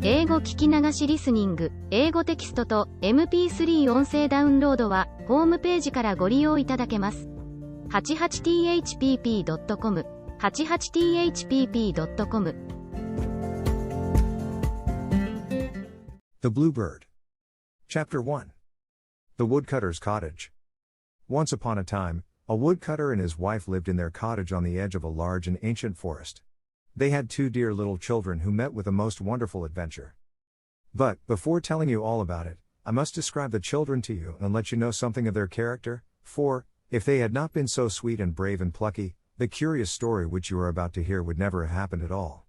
英語聞き流しリスニング、英語テキストと MP3 音声ダウンロードはホームページからご利用いただけます。88thpp.com 88thpp.com The Bluebird. Chapter 1. The Woodcutter's Cottage. Once upon a time, a woodcutter and his wife lived in their cottage on the edge of a large and ancient forest. They had 2 dear little children who met with a most wonderful adventure. But, before telling you all about it, I must describe the children to you and let you know something of their character, for, if they had not been so sweet and brave and plucky, the curious story which you are about to hear would never have happened at all.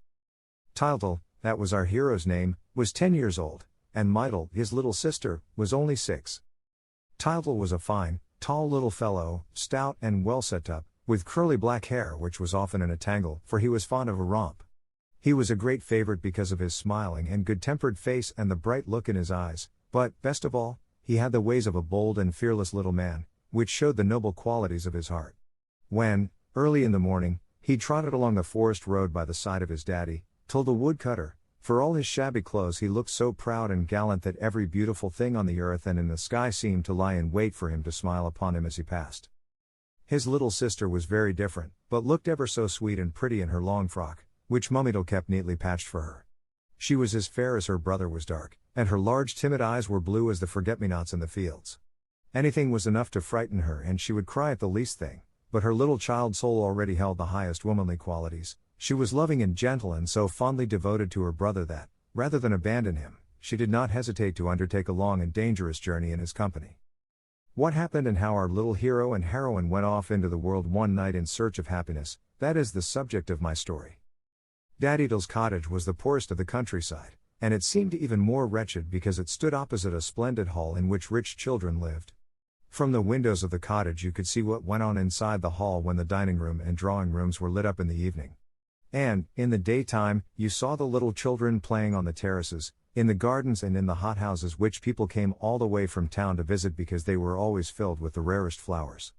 Tyltyl, that was our hero's name, was 10 years old, and Mytyl, his little sister, was only 6. Tyltyl was a fine, tall little fellow, stout and well set up, with curly black hair which was often in a tangle, for he was fond of a romp. He was a great favorite because of his smiling and good-tempered face and the bright look in his eyes, but, best of all, he had the ways of a bold and fearless little man, which showed the noble qualities of his heart. When, early in the morning, he trotted along the forest road by the side of his daddy, Tyl the woodcutter, for all his shabby clothes he looked so proud and gallant that every beautiful thing on the earth and in the sky seemed to lie in wait for him to smile upon him as he passed. His little sister was very different, but looked ever so sweet and pretty in her long frock, which Mummytyl kept neatly patched for her. She was as fair as her brother was dark, and her large timid eyes were blue as the forget-me-nots in the fields. Anything was enough to frighten her and she would cry at the least thing, but her little child soul already held the highest womanly qualities. She was loving and gentle and so fondly devoted to her brother that, rather than abandon him, she did not hesitate to undertake a long and dangerous journey in his company. What happened and how our little hero and heroine went off into the world one night in search of happiness, that is the subject of my story. Daddy Tyl's cottage was the poorest of the countryside, and it seemed even more wretched because it stood opposite a splendid hall in which rich children lived. From the windows of the cottage you could see what went on inside the hall when the dining room and drawing rooms were lit up in the evening. And, in the daytime, you saw the little children playing on the terraces, in the gardens and in the hothouses which people came all the way from town to visit because they were always filled with the rarest flowers.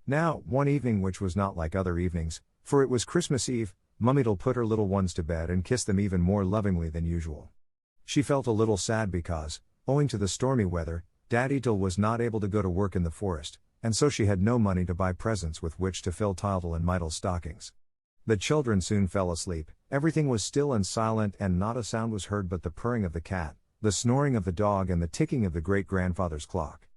Now, one evening which was not like other evenings, for it was Christmas Eve, Mummytyl put her little ones to bed and kissed them even more lovingly than usual. She felt a little sad because, owing to the stormy weather, Daddy Tyl was not able to go to work in the forest, and so she had no money to buy presents with which to fill Tyltyl and Mytyl's stockings. The children soon fell asleep, everything was still and silent and not a sound was heard but the purring of the cat, the snoring of the dog and the ticking of the great-grandfather's clock.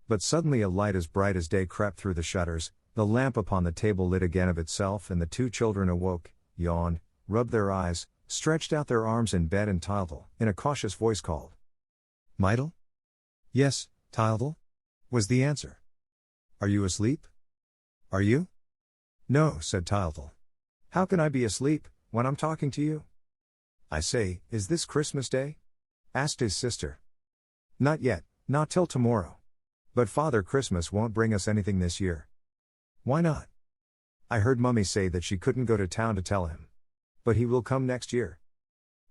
But suddenly a light as bright as day crept through the shutters, the lamp upon the table lit again of itself and the 2 children awoke, yawned, rubbed their eyes, stretched out their arms in bed and Tyltyl, in a cautious voice called, "Mytyl?" "Yes, Tyltyl?" was the answer. "Are you asleep?" "Are you?" "No," said Tyltyl. "How can I be asleep, when I'm talking to you?" "I say, is this Christmas Day?" asked his sister. "Not yet, not till tomorrow. But Father Christmas won't bring us anything this year." "Why not?" "I heard Mummy say that she couldn't go to town to tell him. But he will come next year."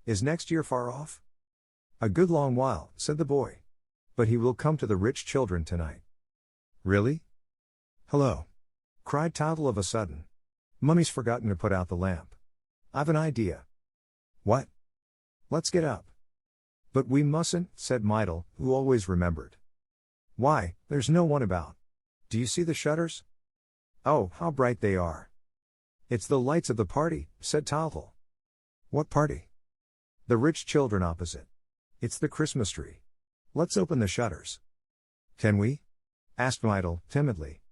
"Is next year far off?" "A good long while," said the boy. "But he will come to the rich children tonight." "Really?" "Hello!" cried Tyltyl of a sudden. "Mummy's forgotten to put out the lamp. I've an idea." "What?" "Let's get up." "But we mustn't," said Mytyl, who always remembered. "Why, there's no one about. Do you see the shutters? Oh, how bright they are!" "It's the lights of the party," said Tyltyl. "What party?" "The rich children opposite. It's the Christmas tree. Let's open the shutters." "Can we?" asked Mytyl, timidly.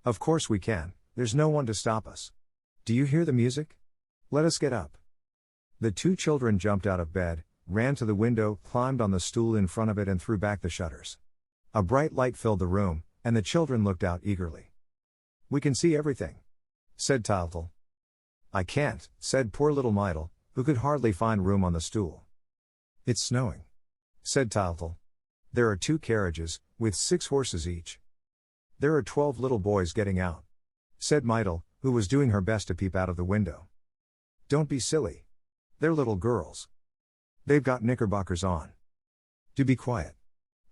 "Of course we can, there's no one to stop us. Do you hear the music? Let us get up." The 2 children jumped out of bed, ran to the window, climbed on the stool in front of it and threw back the shutters. A bright light filled the room, and the children looked out eagerly. "We can see everything," said Tyltyl. "I can't," said poor little Mytyl, who could hardly find room on the stool. "It's snowing," said Tyltyl. "There are 2 carriages, with 6 horses each." "There are 12 little boys getting out," said Mytyl, who was doing her best to peep out of the window. "Don't be silly. They're little girls. They've got knickerbockers on. Do be quiet.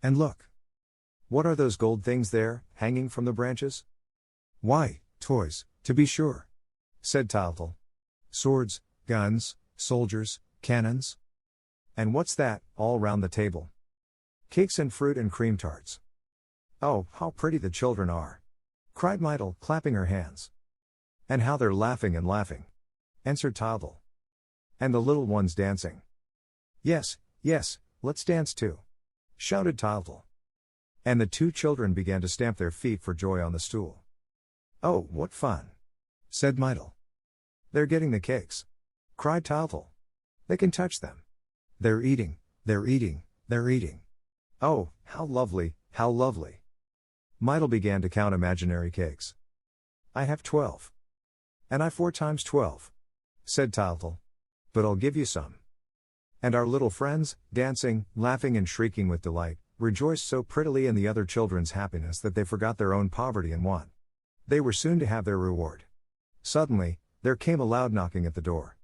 And look. What are those gold things there, hanging from the branches?" "Why, toys, to be sure," said Tyltyl. "Swords, guns, soldiers, cannons." And what's that, all round the table? Cakes and fruit and cream tarts. Oh, how pretty the children are! Cried Myrtle, clapping her hands. And how they're laughing and laughing, answered Tildal. And the little ones dancing. Yes, yes, let's dance too, shouted Tildal. And the two children began to stamp their feet for joy on the stool. Oh, what fun, said Myrtle. They're getting the cakes, cried Tildal. They can touch them. They're eating, they're eating, they're eating. Oh, how lovely, how lovely. Myrtle began to count imaginary cakes. I have 12. And I 4 times 12, said Tildal. But I'll give you some. And our little friends, dancing, laughing and shrieking with delight, rejoiced so prettily in the other children's happiness that they forgot their own poverty and want. They were soon to have their reward. Suddenly, there came a loud knocking at the door.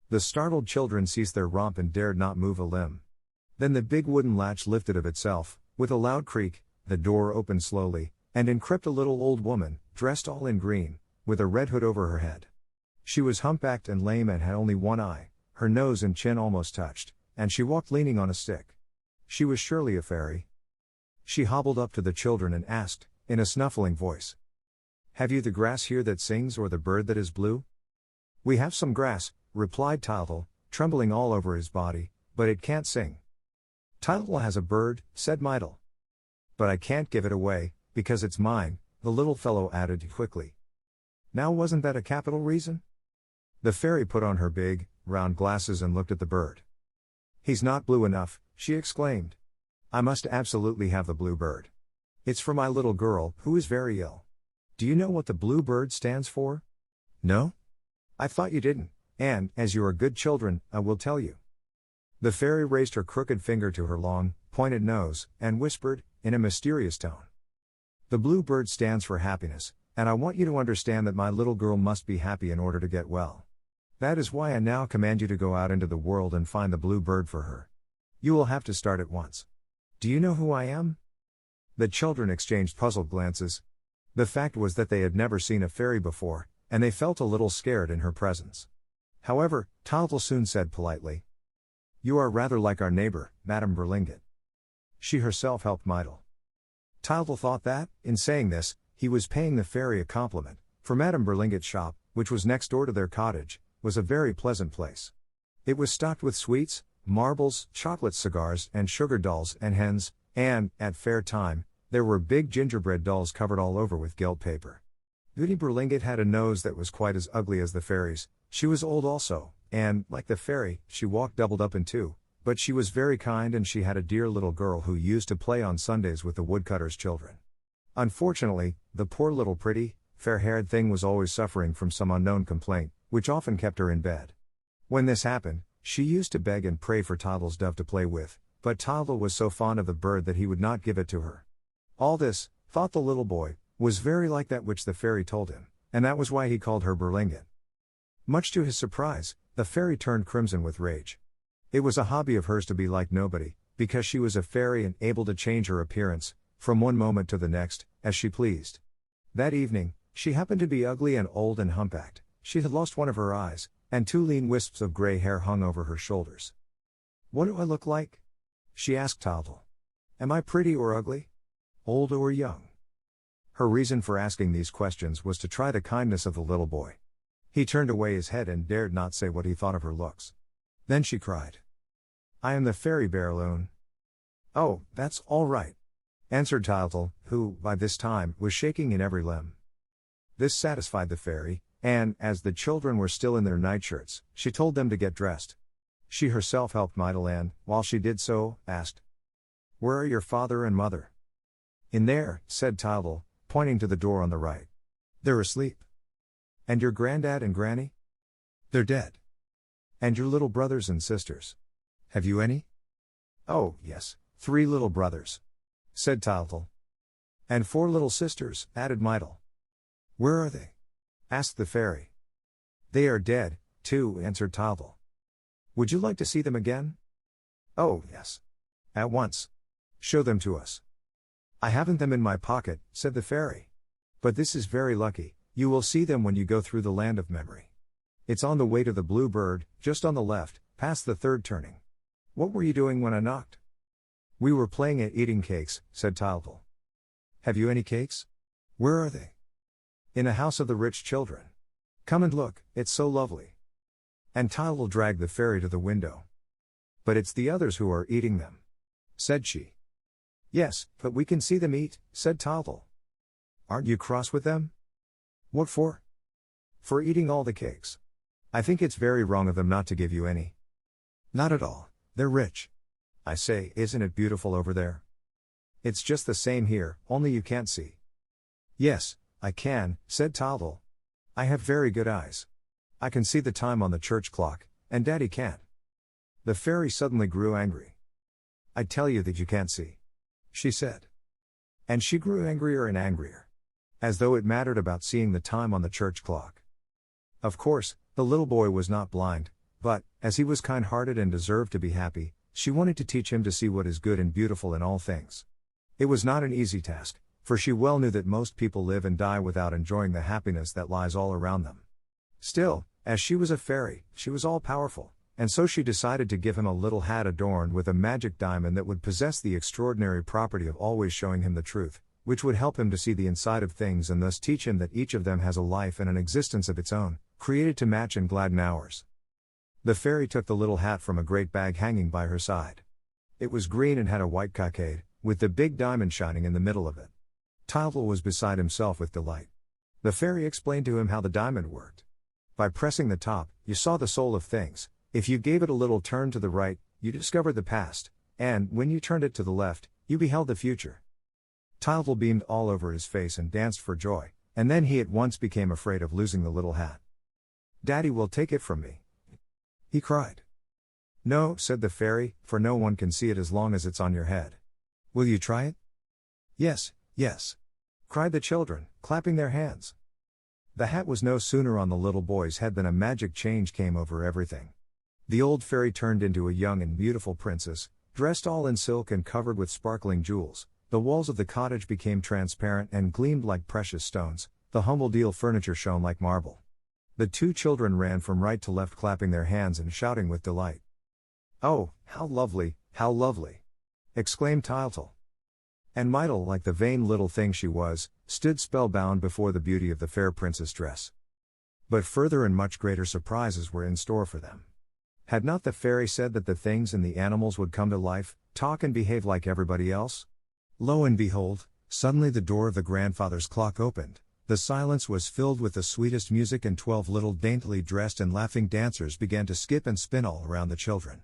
The startled children ceased their romp and dared not move a limb. Then the big wooden latch lifted of itself, with a loud creak, the door opened slowly, and in crept a little old woman, dressed all in green, with a red hood over her head. She was humpbacked and lame and had only one eye, her nose and chin almost touched, and she walked leaning on a stick. She was surely a fairy. She hobbled up to the children and asked, in a snuffling voice, Have you the grass here that sings or the bird that is blue? We have some grass, replied Tildal, trembling all over his body, but it can't sing. Tildal has a bird, said Myrtle. But I can't give it away, because it's mine, the little fellow added quickly. Now wasn't that a capital reason? The fairy put on her big, round glasses and looked at the bird. He's not blue enough, she exclaimed. I must absolutely have the blue bird. It's for my little girl, who is very ill. Do you know what the blue bird stands for? No? I thought you didn't, and, as you are good children, I will tell you. The fairy raised her crooked finger to her long, pointed nose, and whispered, in a mysterious tone. The blue bird stands for happiness, and I want you to understand that my little girl must be happy in order to get well. That is why I now command you to go out into the world and find the blue bird for her. You will have to start at once. Do you know who I am? The children exchanged puzzled glances. The fact was that they had never seen a fairy before, and they felt a little scared in her presence. However, Tildal soon said politely, You are rather like our neighbor, Madame Berlingot. She herself helped Myrtle. Tildal thought that, in saying this, he was paying the fairy a compliment, for Madame Berlingot's shop, which was next door to their cottage, was a very pleasant place. It was stocked with sweets, marbles, chocolate cigars and sugar dolls and hens, and, at fair time, there were big gingerbread dolls covered all over with gilt paper. Goody Berlingot had a nose that was quite as ugly as the fairy's. She was old also, and, like the fairy, she walked doubled up in two, but she was very kind and she had a dear little girl who used to play on Sundays with the woodcutter's children. Unfortunately, the poor little pretty, fair-haired thing was always suffering from some unknown complaint, which often kept her in bed. When this happened, she used to beg and pray for Tildal's dove to play with, but Tildal was so fond of the bird that he would not give it to her. All this, thought the little boy, was very like that which the fairy told him, and that was why he called her Berlingot. Much to his surprise, the fairy turned crimson with rage. It was a hobby of hers to be like nobody, because she was a fairy and able to change her appearance, from one moment to the next, as she pleased. That evening, she happened to be ugly and old and humpbacked. She had lost one of her eyes, and 2 lean wisps of gray hair hung over her shoulders. What do I look like? She asked Tildal. Am I pretty or ugly? Old or young? Her reason for asking these questions was to try the kindness of the little boy. He turned away his head and dared not say what he thought of her looks. Then she cried. I am the fairy Berloon. Oh, that's all right, answered Tildal, who, by this time, was shaking in every limb. This satisfied the fairy, and, as the children were still in their nightshirts, she told them to get dressed. She herself helped Myrtle and, while she did so, asked, Where are your father and mother? In there, said Tildal, pointing to the door on the right. They're asleep. And your granddad and granny? They're dead. And your little brothers and sisters? Have you any? Oh, yes, 3 little brothers, said Tildal. And 4 little sisters, added Myrtle. Where are they? Asked the fairy. They are dead, too, answered Tildal. Would you like to see them again? Oh, yes. At once. Show them to us. I haven't them in my pocket, said the fairy. But this is very lucky, you will see them when you go through the land of memory. It's on the way to the blue bird, just on the left, past the 3rd turning. What were you doing when I knocked? We were playing at eating cakes, said Tyltyl. Have you any cakes? Where are they? In a house of the rich children. Come and look, it's so lovely. And Tyltyl dragged the fairy to the window. But it's the others who are eating them, said she. Yes, but we can see them eat, said Tyltyl. Aren't you cross with them? What for? For eating all the cakes. I think it's very wrong of them not to give you any. Not at all, they're rich. I say, isn't it beautiful over there? It's just the same here, only you can't see. Yes, I can, said Tyltyl. I have very good eyes. I can see the time on the church clock, and Daddy can't. The fairy suddenly grew angry. I tell you that you can't see, she said. And she grew angrier and angrier. As though it mattered about seeing the time on the church clock. Of course, the little boy was not blind, but, as he was kind-hearted and deserved to be happy, she wanted to teach him to see what is good and beautiful in all things. It was not an easy task, for she well knew that most people live and die without enjoying the happiness that lies all around them. Still, as she was a fairy, she was all-powerful, and so she decided to give him a little hat adorned with a magic diamond that would possess the extraordinary property of always showing him the truth, which would help him to see the inside of things and thus teach him that each of them has a life and an existence of its own, created to match and gladden ours. The fairy took the little hat from a great bag hanging by her side. It was green and had a white cockade, with the big diamond shining in the middle of it. Tyltyl was beside himself with delight. The fairy explained to him how the diamond worked. By pressing the top, you saw the soul of things. If you gave it a little turn to the right, you discovered the past, and, when you turned it to the left, you beheld the future. Tyltyl beamed all over his face and danced for joy, and then he at once became afraid of losing the little hat. Daddy will take it from me, he cried. No, said the fairy, for no one can see it as long as it's on your head. Will you try it? Yes, yes, cried the children, clapping their hands. The hat was no sooner on the little boy's head than a magic change came over everything. The old fairy turned into a young and beautiful princess, dressed all in silk and covered with sparkling jewels. The walls of the cottage became transparent and gleamed like precious stones, the humble deal furniture shone like marble. The two children ran from right to left clapping their hands and shouting with delight. Oh, how lovely, exclaimed Tyltyl. And Mytyl, like the vain little thing she was, stood spellbound before the beauty of the fair princess' dress. But further and much greater surprises were in store for them. Had not the fairy said that the things and the animals would come to life, talk and behave like everybody else? Lo and behold, suddenly the door of the grandfather's clock opened. The silence was filled with the sweetest music and 12 little daintily dressed and laughing dancers began to skip and spin all around the children.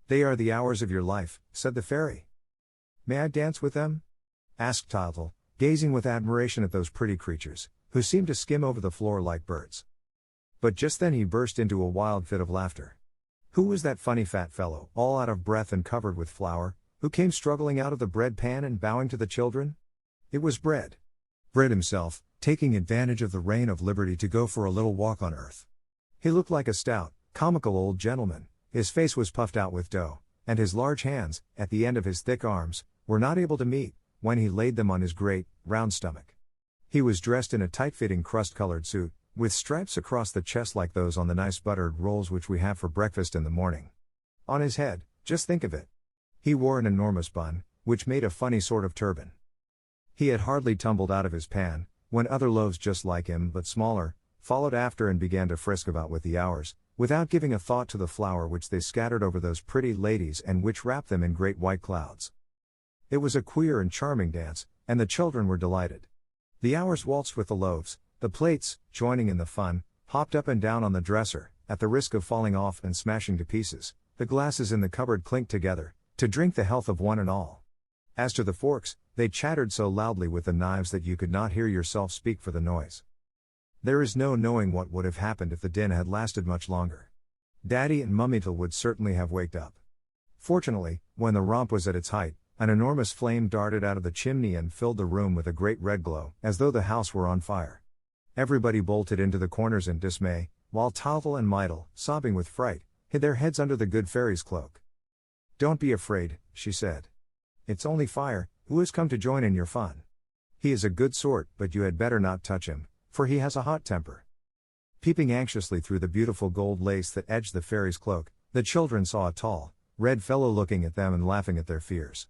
They are the hours of your life, said the fairy. May I dance with them? Asked Tyltyl, gazing with admiration at those pretty creatures, who seemed to skim over the floor like birds. But just then he burst into a wild fit of laughter. Who was that funny fat fellow, all out of breath and covered with flour, who came struggling out of the bread pan and bowing to the children? It was Bread. Bread himself, taking advantage of the reign of liberty to go for a little walk on earth. He looked like a stout, comical old gentleman, his face was puffed out with dough, and his large hands, at the end of his thick arms, were not able to meet, when he laid them on his great, round stomach. He was dressed in a tight-fitting crust-colored suit, with stripes across the chest like those on the nice buttered rolls which we have for breakfast in the morning. On his head, just think of it. He wore an enormous bun, which made a funny sort of turban. He had hardly tumbled out of his pan, when other loaves just like him but smaller, followed after and began to frisk about with the hours, without giving a thought to the flour which they scattered over those pretty ladies and which wrapped them in great white clouds. It was a queer and charming dance, and the children were delighted. The hours waltzed with the loaves, the plates, joining in the fun, hopped up and down on the dresser, at the risk of falling off and smashing to pieces. The glasses in the cupboard clinked together, to drink the health of one and all. As to the forks, they chattered so loudly with the knives that you could not hear yourself speak for the noise. There is no knowing what would have happened if the din had lasted much longer. Daddy and Mummytle would certainly have waked up. Fortunately, when the romp was at its height, an enormous flame darted out of the chimney and filled the room with a great red glow, as though the house were on fire. Everybody bolted into the corners in dismay, while Tyltyl and Mytyl, sobbing with fright, hid their heads under the good fairy's cloak. Don't be afraid, she said. It's only Fire, who has come to join in your fun. He is a good sort, but you had better not touch him, for he has a hot temper. Peeping anxiously through the beautiful gold lace that edged the fairy's cloak, the children saw a tall, red fellow looking at them and laughing at their fears.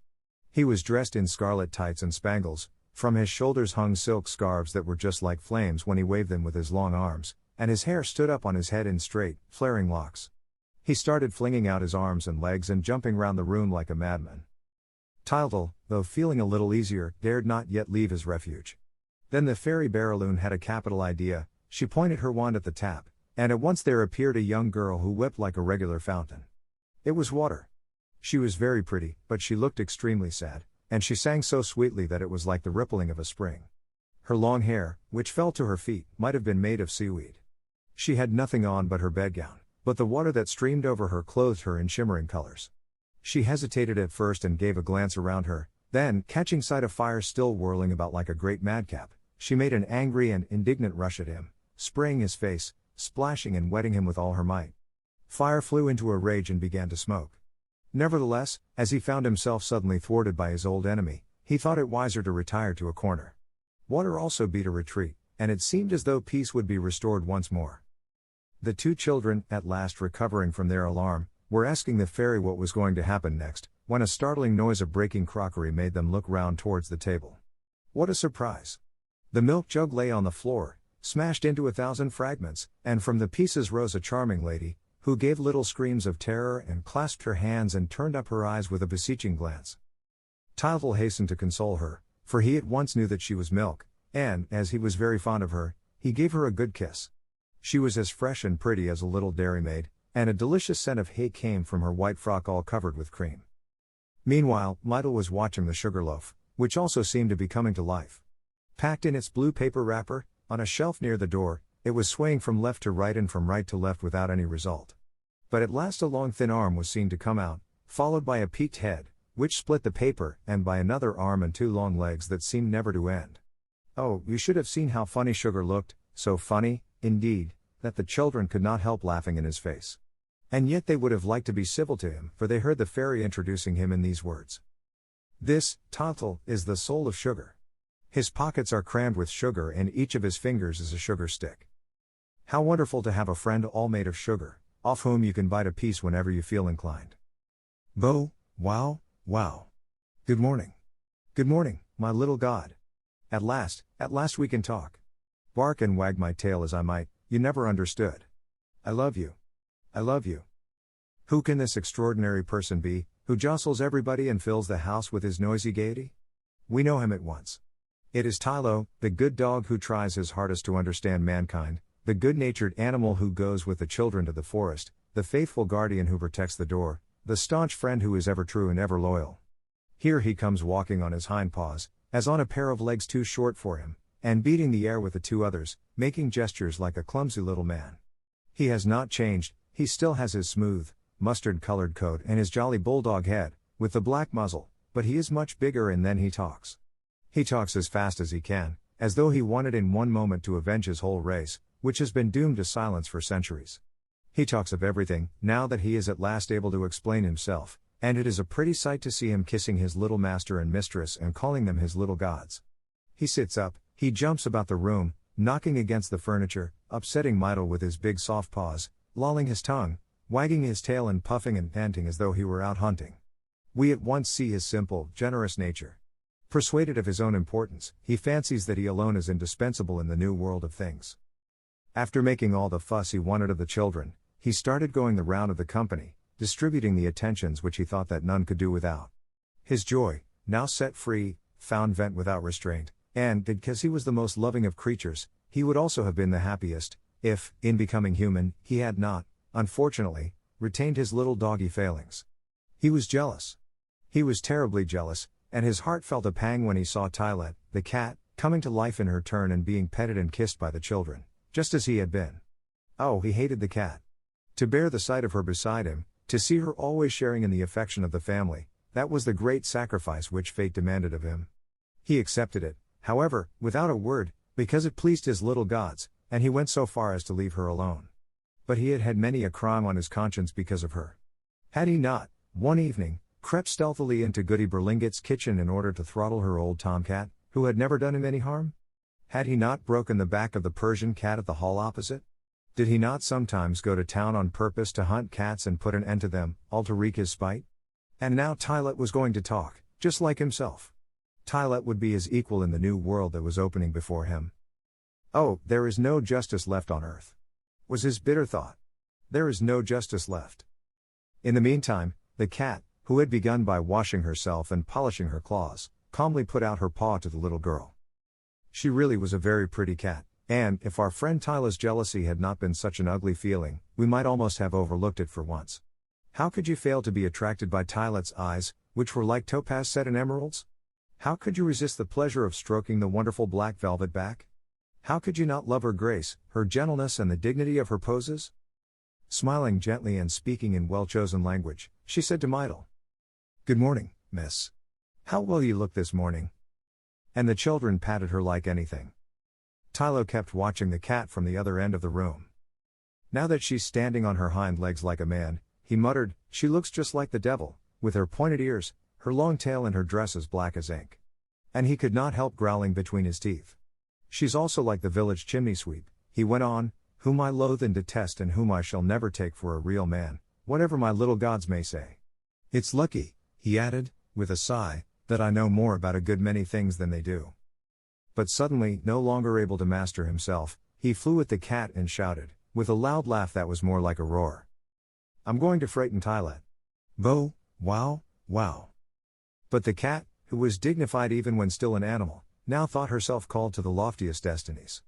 He was dressed in scarlet tights and spangles, from his shoulders hung silk scarves that were just like flames when he waved them with his long arms, and his hair stood up on his head in straight, flaring locks. He started flinging out his arms and legs and jumping round the room like a madman. Tyltyl, though feeling a little easier, dared not yet leave his refuge. Then the fairy Baraloon had a capital idea. She pointed her wand at the tap, and at once there appeared a young girl who wept like a regular fountain. It was water. She was very pretty, but she looked extremely sad, and she sang so sweetly that it was like the rippling of a spring. Her long hair, which fell to her feet, might have been made of seaweed. She had nothing on but her bedgown, but the water that streamed over her clothed her in shimmering colors. She hesitated at first and gave a glance around her, then, catching sight of fire still whirling about like a great madcap, she made an angry and indignant rush at him, spraying his face, splashing and wetting him with all her might. Fire flew into a rage and began to smoke. Nevertheless, as he found himself suddenly thwarted by his old enemy, he thought it wiser to retire to a corner. Water also beat a retreat, and it seemed as though peace would be restored once more. The two children, at last recovering from their alarm, were asking the fairy what was going to happen next, when a startling noise of breaking crockery made them look round towards the table. What a surprise! The milk jug lay on the floor, smashed into 1,000 fragments, and from the pieces rose a charming lady, who gave little screams of terror and clasped her hands and turned up her eyes with a beseeching glance. Tyltyl hastened to console her, for he at once knew that she was milk, and, as he was very fond of her, he gave her a good kiss. She was as fresh and pretty as a little dairymaid, and a delicious scent of hay came from her white frock all covered with cream. Meanwhile, Mytyl was watching the sugar loaf, which also seemed to be coming to life. Packed in its blue paper wrapper, on a shelf near the door, it was swaying from left to right and from right to left without any result. But at last a long thin arm was seen to come out, followed by a peaked head, which split the paper, and by another arm and 2 long legs that seemed never to end. Oh, you should have seen how funny Sugar looked, so funny, indeed, that the children could not help laughing in his face. And yet they would have liked to be civil to him, for they heard the fairy introducing him in these words. This, Tyltyl, is the soul of Sugar. His pockets are crammed with sugar and each of his fingers is a sugar stick. How wonderful to have a friend all made of sugar, off whom you can bite a piece whenever you feel inclined. Bo, wow, wow. Good morning. Good morning, my little god. At last we can talk. Bark and wag my tail as I might, you never understood. I love you. I love you. Who can this extraordinary person be, who jostles everybody and fills the house with his noisy gaiety? We know him at once. It is Tyltyl, the good dog who tries his hardest to understand mankind, the good-natured animal who goes with the children to the forest, the faithful guardian who protects the door, the staunch friend who is ever true and ever loyal. Here he comes walking on his hind paws, as on a pair of legs too short for him, and beating the air with the 2 others, making gestures like a clumsy little man. He has not changed, he still has his smooth, mustard-colored coat and his jolly bulldog head, with the black muzzle, but he is much bigger and then he talks. He talks as fast as he can, as though he wanted in one moment to avenge his whole race, which has been doomed to silence for centuries. He talks of everything, now that he is at last able to explain himself, and it is a pretty sight to see him kissing his little master and mistress and calling them his little gods. He sits up, he jumps about the room, knocking against the furniture, upsetting Mytyl with his big soft paws, lolling his tongue, wagging his tail and puffing and panting as though he were out hunting. We at once see his simple, generous nature. Persuaded of his own importance, he fancies that he alone is indispensable in the new world of things. After making all the fuss he wanted of the children, he started going the round of the company, distributing the attentions which he thought that none could do without. His joy, now set free, found vent without restraint, and, because he was the most loving of creatures, he would also have been the happiest, if, in becoming human, he had not, unfortunately, retained his little doggy failings. He was jealous. He was terribly jealous, and his heart felt a pang when he saw Tylette, the cat, coming to life in her turn and being petted and kissed by the children, just as he had been. Oh, he hated the cat. To bear the sight of her beside him, to see her always sharing in the affection of the family, that was the great sacrifice which fate demanded of him. He accepted it, however, without a word, because it pleased his little gods, and he went so far as to leave her alone. But he had had many a crime on his conscience because of her. Had he not, one evening, crept stealthily into Goody Berlinget's kitchen in order to throttle her old tomcat, who had never done him any harm? Had he not broken the back of the Persian cat at the hall opposite? Did he not sometimes go to town on purpose to hunt cats and put an end to them, all to wreak his spite? And now Tylette was going to talk, just like himself. Tylette would be his equal in the new world that was opening before him. Oh, there is no justice left on earth, was his bitter thought. There is no justice left. In the meantime, the cat, who had begun by washing herself and polishing her claws, calmly put out her paw to the little girl. She really was a very pretty cat, and, if our friend Tyla's jealousy had not been such an ugly feeling, we might almost have overlooked it for once. How could you fail to be attracted by Tylette's eyes, which were like topaz set in emeralds? How could you resist the pleasure of stroking the wonderful black velvet back? How could you not love her grace, her gentleness and the dignity of her poses? Smiling gently and speaking in well-chosen language, she said to Mydle, "Good morning, miss. How well you look this morning." And the children patted her like anything. Tylo kept watching the cat from the other end of the room. "Now that she's standing on her hind legs like a man," he muttered, "she looks just like the devil, with her pointed ears, her long tail and her dress as black as ink." And he could not help growling between his teeth. "She's also like the village chimney sweep," he went on, "whom I loathe and detest and whom I shall never take for a real man, whatever my little gods may say. It's lucky," he added, with a sigh, "that I know more about a good many things than they do." But suddenly, no longer able to master himself, he flew at the cat and shouted, with a loud laugh that was more like a roar, "I'm going to frighten Tylette. Bo, wow, wow." But the cat, who was dignified even when still an animal, now thought herself called to the loftiest destinies.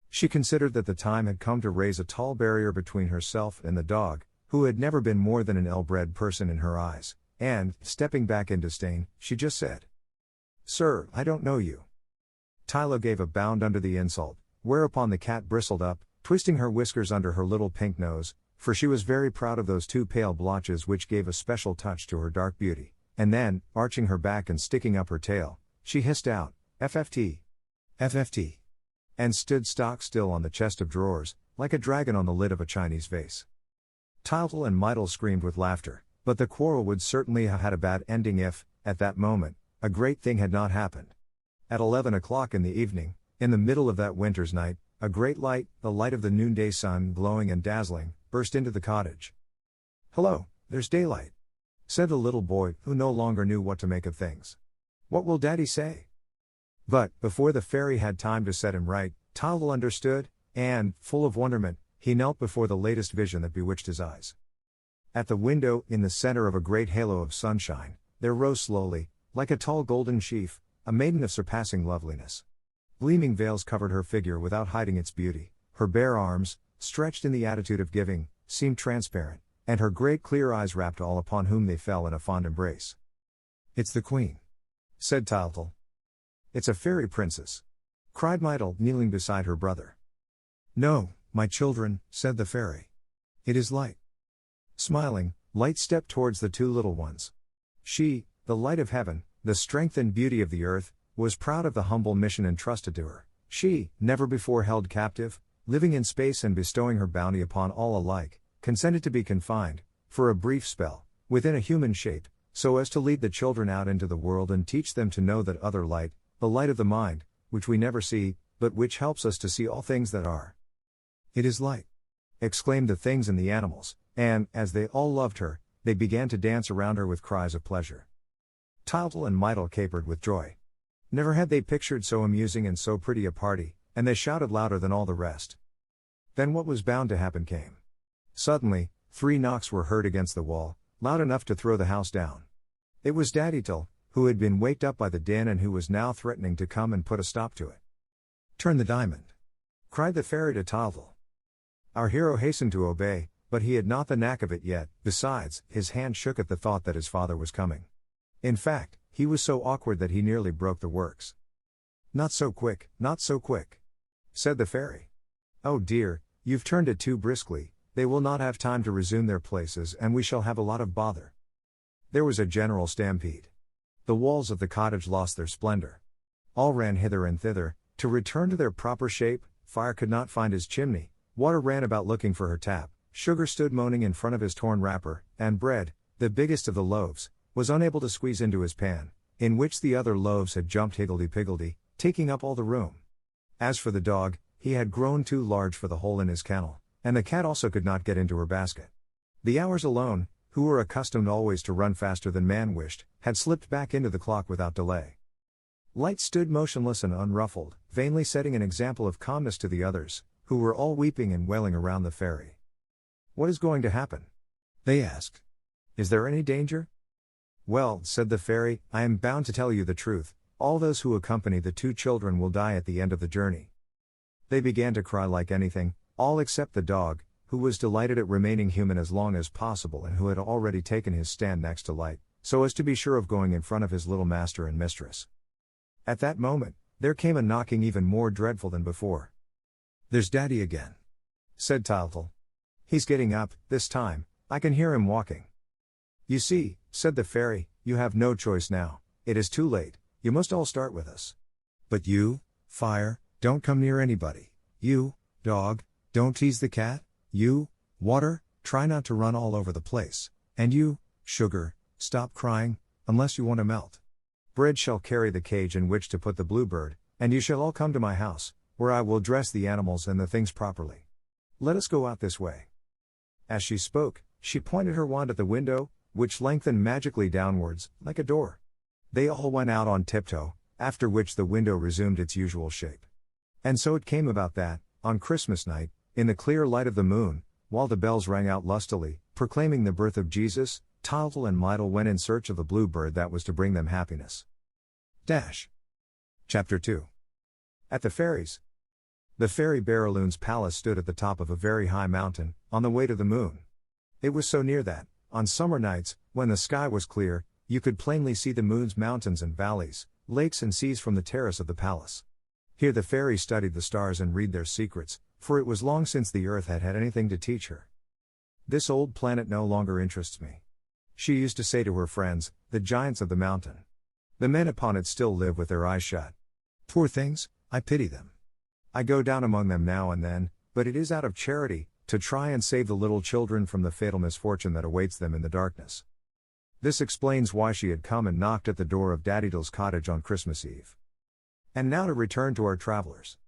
She considered that the time had come to raise a tall barrier between herself and the dog, who had never been more than an ill-bred person in her eyes, and, stepping back in disdain, she just said, "Sir, I don't know you." Tylo gave a bound under the insult, whereupon the cat bristled up, twisting her whiskers under her little pink nose, for she was very proud of those two pale blotches which gave a special touch to her dark beauty, and then, arching her back and sticking up her tail, she hissed out, "FFT! FFT!" and stood stock still on the chest of drawers, like a dragon on the lid of a Chinese vase. Tyltle and Mydle screamed with laughter, but the quarrel would certainly have had a bad ending if, at that moment, a great thing had not happened. At 11 o'clock in the evening, in the middle of that winter's night, a great light, the light of the noonday sun glowing and dazzling, burst into the cottage. "Hello, there's daylight," said the little boy, who no longer knew what to make of things. "What will Daddy say?" But, before the fairy had time to set him right, Tyltle understood, and, full of wonderment, he knelt before the latest vision that bewitched his eyes. At the window, in the center of a great halo of sunshine, there rose slowly, like a tall golden sheaf, a maiden of surpassing loveliness. Gleaming veils covered her figure without hiding its beauty, her bare arms, stretched in the attitude of giving, seemed transparent, and her great clear eyes wrapped all upon whom they fell in a fond embrace. "It's the Queen," said Tyltle. "It's a fairy princess," cried Mydle, kneeling beside her brother. "No, my children," said the fairy. "It is Light." Smiling, Light stepped towards the two little ones. She, the light of heaven, the strength and beauty of the earth, was proud of the humble mission entrusted to her. She, never before held captive, living in space and bestowing her bounty upon all alike, consented to be confined, for a brief spell, within a human shape, so as to lead the children out into the world and teach them to know that other light, the light of the mind, which we never see, but which helps us to see all things that are. "It is Light!" exclaimed the things and the animals, and, as they all loved her, they began to dance around her with cries of pleasure. Tyltle and Mydle capered with joy. Never had they pictured so amusing and so pretty a party, and they shouted louder than all the rest. Then what was bound to happen came. Suddenly, 3 knocks were heard against the wall, loud enough to throw the house down. It was Daddy Tyl, who had been waked up by the din and who was now threatening to come and put a stop to it. "Turn the diamond!" cried the fairy to Tyltle. Our hero hastened to obey, but he had not the knack of it yet. Besides, his hand shook at the thought that his father was coming. In fact, he was so awkward that he nearly broke the works. "Not so quick, not so quick," said the fairy. "Oh dear, you've turned it too briskly, they will not have time to resume their places and we shall have a lot of bother." There was a general stampede. The walls of the cottage lost their splendor. All ran hither and thither, to return to their proper shape. Fire could not find his chimney, Water ran about looking for her tap, Sugar stood moaning in front of his torn wrapper, and Bread, the biggest of the loaves, was unable to squeeze into his pan, in which the other loaves had jumped higgledy-piggledy, taking up all the room. As for the dog, he had grown too large for the hole in his kennel, And the cat also could not get into her basket. The hours alone, who were accustomed always to run faster than man wished, had slipped back into the clock without delay. Light stood motionless and unruffled, vainly setting an example of calmness to the others, who were all weeping and wailing around the fairy. "What is going to happen?" they asked. "Is there any danger?" "Well," said the fairy, "I am bound to tell you the truth. All those who accompany the two children will die at the end of the journey." They began to cry like anything, all except the dog, who was delighted at remaining human as long as possible and who had already taken his stand next to Light, so as to be sure of going in front of his little master and mistress. At that moment, there came a knocking even more dreadful than before. "There's Daddy again," said Tyltyl. "He's getting up, this time, I can hear him walking." "You see," said the fairy, "you have no choice now, it is too late, you must all start with us. But you, Fire, don't come near anybody, you, Dog, don't tease the cat, you, Water, try not to run all over the place, and you, Sugar, stop crying, unless you want to melt. Bread shall carry the cage in which to put the bluebird, and you shall all come to my house, where I will dress the animals and the things properly. Let us go out this way." As she spoke, she pointed her wand at the window, which lengthened magically downwards, like a door. They all went out on tiptoe, after which the window resumed its usual shape. And so it came about that, on Christmas night, in the clear light of the moon, while the bells rang out lustily, proclaiming the birth of Jesus, Tyltyl and Mytyl went in search of the bluebird that was to bring them happiness. Chapter 2. At the Fairies. The fairy Barraloon's palace stood at the top of a very high mountain, on the way to the moon. It was so near that, on summer nights, when the sky was clear, you could plainly see the moon's mountains and valleys, lakes and seas from the terrace of the palace. Here the fairy studied the stars and read their secrets, for it was long since the earth had had anything to teach her. "This old planet no longer interests me," she used to say to her friends, the giants of the mountain. "The men upon it still live with their eyes shut. Poor things, I pity them. I go down among them now and then, but it is out of charity, to try and save the little children from the fatal misfortune that awaits them in the darkness." This explains why she had come and knocked at the door of Daddydle's cottage on Christmas Eve. And now to return to our travelers.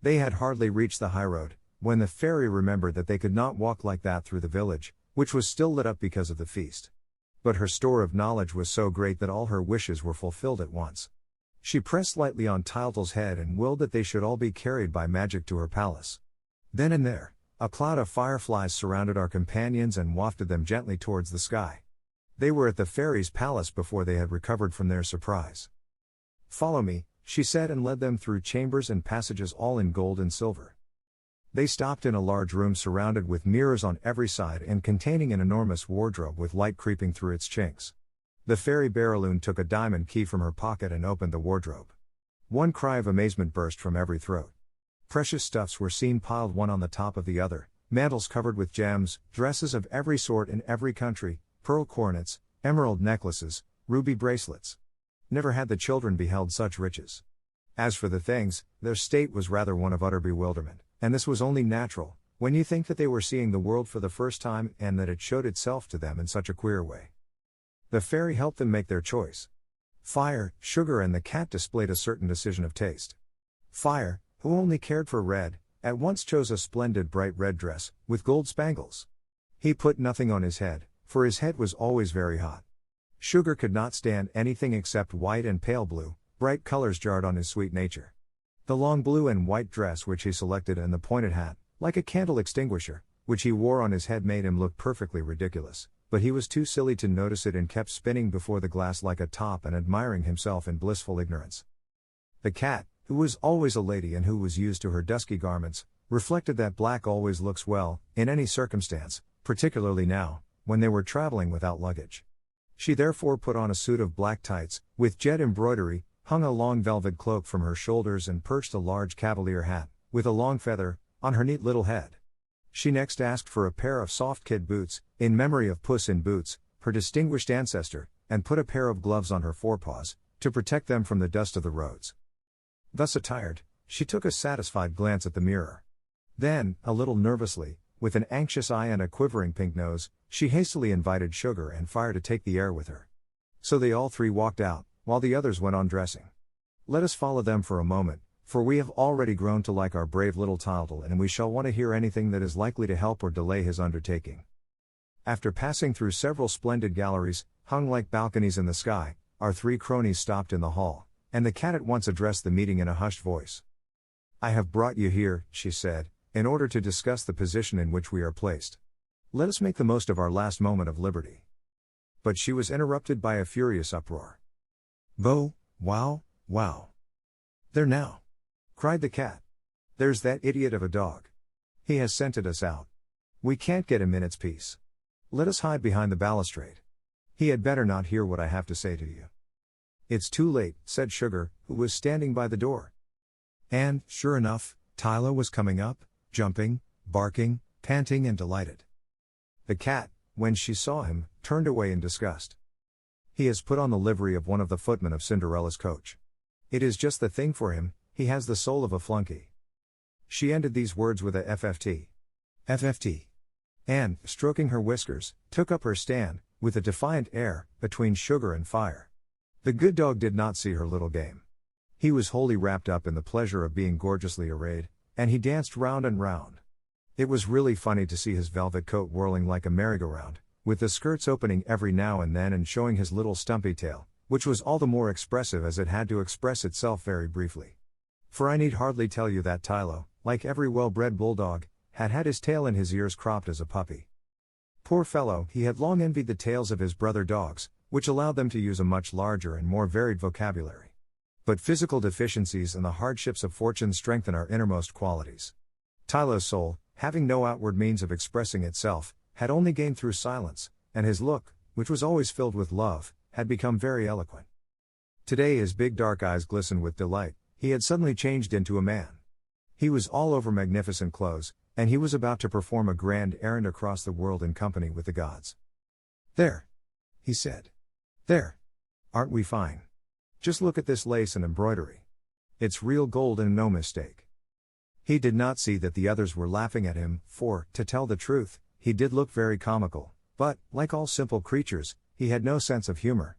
They had hardly reached the highroad, when the fairy remembered that they could not walk like that through the village, which was still lit up because of the feast. But her store of knowledge was so great that all her wishes were fulfilled at once. She pressed lightly on Tyltyl's head and willed that they should all be carried by magic to her palace. Then and there, a cloud of fireflies surrounded our companions and wafted them gently towards the sky. They were at the fairy's palace before they had recovered from their surprise. "Follow me," she said, and led them through chambers and passages all in gold and silver. They stopped in a large room surrounded with mirrors on every side and containing an enormous wardrobe with light creeping through its chinks. The fairy Barraloon took a diamond key from her pocket and opened the wardrobe. One cry of amazement burst from every throat. Precious stuffs were seen piled one on the top of the other, mantles covered with gems, dresses of every sort in every country, pearl coronets, emerald necklaces, ruby bracelets. Never had the children beheld such riches. As for the things, their state was rather one of utter bewilderment, and this was only natural, when you think that they were seeing the world for the first time and that it showed itself to them in such a queer way. The fairy helped them make their choice. Fire, Sugar and the cat displayed a certain decision of taste. Fire, who only cared for red, at once chose a splendid bright red dress, with gold spangles. He put nothing on his head, for his head was always very hot. Sugar could not stand anything except white and pale blue, bright colors jarred on his sweet nature. The long blue and white dress which he selected and the pointed hat, like a candle extinguisher, which he wore on his head made him look perfectly ridiculous, but he was too silly to notice it and kept spinning before the glass like a top and admiring himself in blissful ignorance. The cat, who was always a lady and who was used to her dusky garments, reflected that black always looks well, in any circumstance, particularly now, when they were traveling without luggage. She therefore put on a suit of black tights, with jet embroidery, hung a long velvet cloak from her shoulders and perched a large cavalier hat, with a long feather, on her neat little head. She next asked for a pair of soft kid boots, in memory of Puss in Boots, her distinguished ancestor, and put a pair of gloves on her forepaws, to protect them from the dust of the roads. Thus attired, she took a satisfied glance at the mirror. Then, a little nervously, with an anxious eye and a quivering pink nose, she hastily invited Sugar and Fire to take the air with her. So they all three walked out, while the others went on dressing. Let us follow them for a moment, for we have already grown to like our brave little Tyldle, and we shall want to hear anything that is likely to help or delay his undertaking. After passing through several splendid galleries, hung like balconies in the sky, our three cronies stopped in the hall, and the cat at once addressed the meeting in a hushed voice. "I have brought you here," she said, "in order to discuss the position in which we are placed. Let us make the most of our last moment of liberty." But she was interrupted by a furious uproar. "Bo, wow, wow. There now!" cried the cat. "There's that idiot of a dog. He has scented us out. We can't get a minute's peace. Let us hide behind the balustrade. He had better not hear what I have to say to you." "It's too late," said Sugar, who was standing by the door. And, sure enough, Tylo was coming up, jumping, barking, panting and delighted. The cat, when she saw him, turned away in disgust. "He has put on the livery of one of the footmen of Cinderella's coach. It is just the thing for him, he has the soul of a flunky." She ended these words with a FFT. FFT. And, stroking her whiskers, took up her stand, with a defiant air, between Sugar and Fire. The good dog did not see her little game. He was wholly wrapped up in the pleasure of being gorgeously arrayed, and he danced round and round. It was really funny to see his velvet coat whirling like a merry-go-round, with the skirts opening every now and then and showing his little stumpy tail, which was all the more expressive as it had to express itself very briefly. For I need hardly tell you that Tylo, like every well-bred bulldog, had had his tail and his ears cropped as a puppy. Poor fellow, he had long envied the tails of his brother dogs, which allowed them to use a much larger and more varied vocabulary. But physical deficiencies and the hardships of fortune strengthen our innermost qualities. Tylo's soul, having no outward means of expressing itself, had only gained through silence, and his look, which was always filled with love, had become very eloquent. Today his big dark eyes glistened with delight. He had suddenly changed into a man. He was all over magnificent clothes, and he was about to perform a grand errand across the world in company with the gods. "There," he said. "There. Aren't we fine? Just look at this lace and embroidery. It's real gold and no mistake." He did not see that the others were laughing at him, for, to tell the truth, he did look very comical, but, like all simple creatures, he had no sense of humor.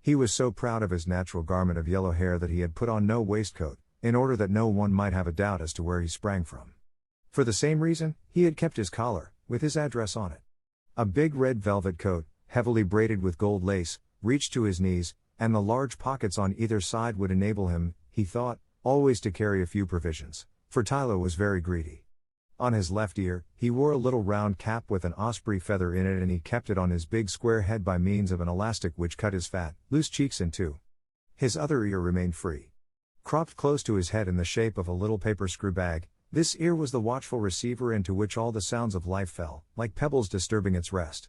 He was so proud of his natural garment of yellow hair that he had put on no waistcoat, in order that no one might have a doubt as to where he sprang from. For the same reason, he had kept his collar, with his address on it. A big red velvet coat, heavily braided with gold lace, reached to his knees, and the large pockets on either side would enable him, he thought, always to carry a few provisions, for Tylo was very greedy. On his left ear, he wore a little round cap with an osprey feather in it, and he kept it on his big square head by means of an elastic which cut his fat, loose cheeks in two. His other ear remained free. Cropped close to his head in the shape of a little paper screw bag, this ear was the watchful receiver into which all the sounds of life fell, like pebbles disturbing its rest.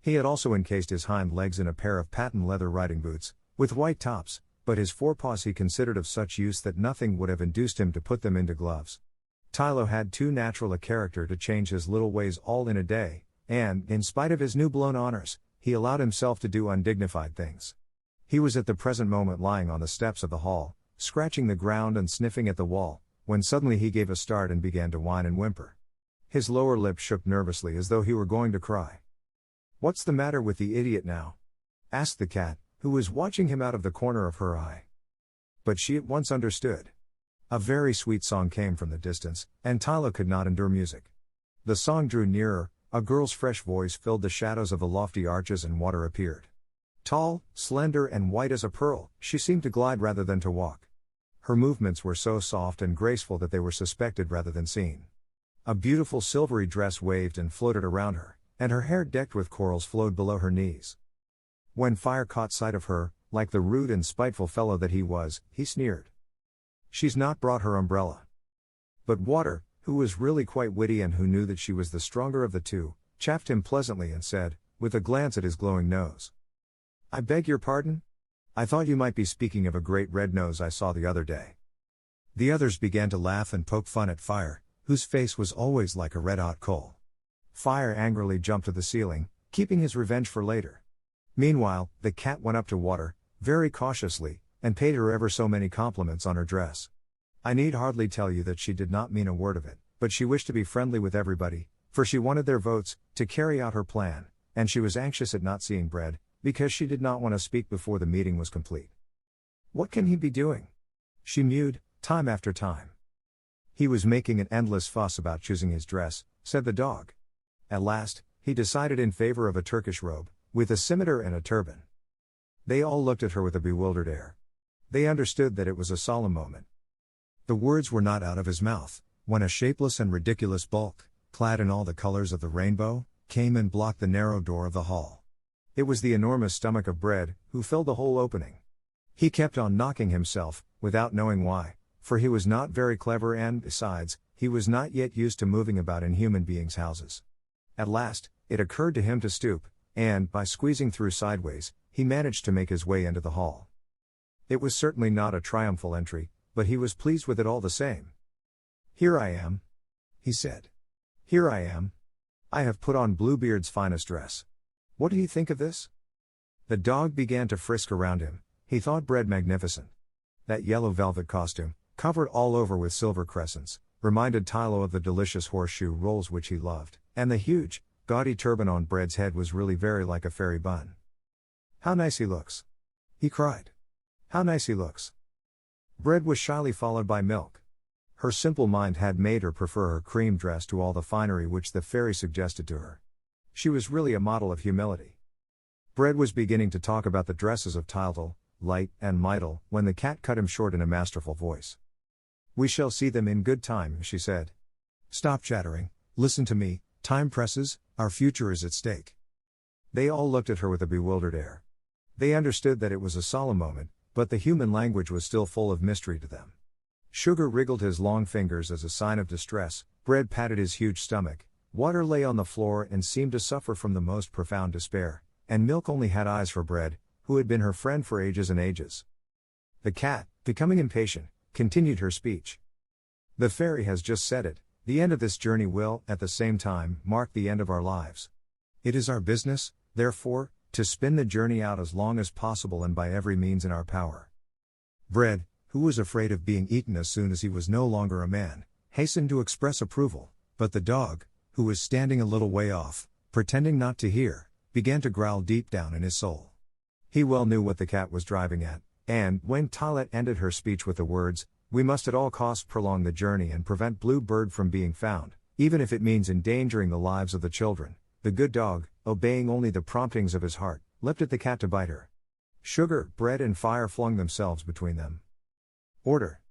He had also encased his hind legs in a pair of patent leather riding boots, with white tops, but his forepaws he considered of such use that nothing would have induced him to put them into gloves. Tylo had too natural a character to change his little ways all in a day, and, in spite of his new-blown honors, he allowed himself to do undignified things. He was at the present moment lying on the steps of the hall, scratching the ground and sniffing at the wall, when suddenly he gave a start and began to whine and whimper. His lower lip shook nervously as though he were going to cry. "What's the matter with the idiot now?" asked the cat, who was watching him out of the corner of her eye. But she at once understood. A very sweet song came from the distance, and Tylo could not endure music. The song drew nearer, a girl's fresh voice filled the shadows of the lofty arches, and water appeared. Tall, slender and white as a pearl, she seemed to glide rather than to walk. Her movements were so soft and graceful that they were suspected rather than seen. A beautiful silvery dress waved and floated around her, and her hair decked with corals flowed below her knees. When Fire caught sight of her, like the rude and spiteful fellow that he was, he sneered. "She's not brought her umbrella." But Water, who was really quite witty and who knew that she was the stronger of the two, chaffed him pleasantly and said, with a glance at his glowing nose, "I beg your pardon? I thought you might be speaking of a great red nose I saw the other day." The others began to laugh and poke fun at Fire, whose face was always like a red-hot coal. Fire angrily jumped to the ceiling, keeping his revenge for later. Meanwhile, the cat went up to Water, very cautiously, and paid her ever so many compliments on her dress. I need hardly tell you that she did not mean a word of it, but she wished to be friendly with everybody, for she wanted their votes, to carry out her plan, and she was anxious at not seeing Bread, because she did not want to speak before the meeting was complete. "What can he be doing?" she mewed, time after time. He was making an endless fuss about choosing his dress, said the dog. At last, he decided in favor of a Turkish robe, with a scimitar and a turban. They all looked at her with a bewildered air. They understood that it was a solemn moment. The words were not out of his mouth, when a shapeless and ridiculous bulk, clad in all the colors of the rainbow, came and blocked the narrow door of the hall. It was the enormous stomach of Bread, who filled the whole opening. He kept on knocking himself, without knowing why, for he was not very clever and, besides, he was not yet used to moving about in human beings' houses. At last, it occurred to him to stoop, and, by squeezing through sideways, he managed to make his way into the hall. It was certainly not a triumphal entry, but he was pleased with it all the same. "Here I am," he said. "Here I am. I have put on Bluebeard's finest dress. What do you think of this?" The dog began to frisk around him. He thought Bread magnificent. That yellow velvet costume, covered all over with silver crescents, reminded Tylo of the delicious horseshoe rolls which he loved, and the huge, gaudy turban on Bread's head was really very like a fairy bun. "How nice he looks!" he cried. "How nice he looks!" Bread was shyly followed by Milk. Her simple mind had made her prefer her cream dress to all the finery which the fairy suggested to her. She was really a model of humility. Bread was beginning to talk about the dresses of Tyltyl, Light, and Mytyl, when the cat cut him short in a masterful voice. "We shall see them in good time," she said. "Stop chattering, listen to me, time presses, our future is at stake." They all looked at her with a bewildered air. They understood that it was a solemn moment, but the human language was still full of mystery to them. Sugar wriggled his long fingers as a sign of distress, Bread patted his huge stomach, Water lay on the floor and seemed to suffer from the most profound despair, and Milk only had eyes for Bread, who had been her friend for ages and ages. The cat, becoming impatient, continued her speech. "The fairy has just said it, the end of this journey will, at the same time, mark the end of our lives. It is our business, therefore, to spin the journey out as long as possible and by every means in our power." Bread, who was afraid of being eaten as soon as he was no longer a man, hastened to express approval, but the dog, who was standing a little way off, pretending not to hear, began to growl deep down in his soul. He well knew what the cat was driving at, and, when Tylette ended her speech with the words, "We must at all costs prolong the journey and prevent Blue Bird from being found, even if it means endangering the lives of the children," the good dog, obeying only the promptings of his heart, leapt at the cat to bite her. Sugar, Bread, and Fire flung themselves between them. "Order!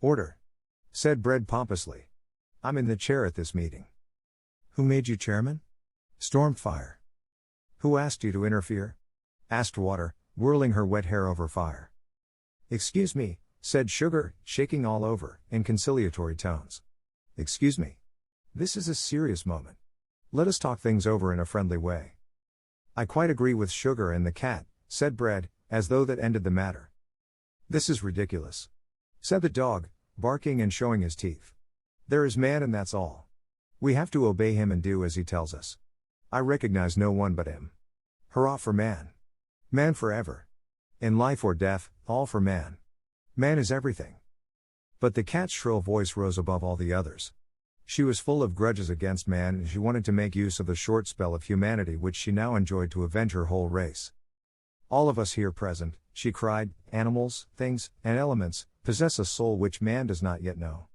Order!" said Bread pompously. "I'm in the chair at this meeting." "Who made you chairman?" stormed Fire. "Who asked you to interfere?" asked Water, whirling her wet hair over Fire. "Excuse me," said Sugar, shaking all over, in conciliatory tones. "Excuse me. This is a serious moment. Let us talk things over in a friendly way." "I quite agree with Sugar and the cat," said Bread, as though that ended the matter. "This is ridiculous," said the dog, barking and showing his teeth. "There is man and that's all. We have to obey him and do as he tells us. I recognize no one but him. Hurrah for man! Man forever! In life or death, all for man. Man is everything." But the cat's shrill voice rose above all the others. She was full of grudges against man and she wanted to make use of the short spell of humanity which she now enjoyed to avenge her whole race. "All of us here present," she cried, "animals, things, and elements, possess a soul which man does not yet know.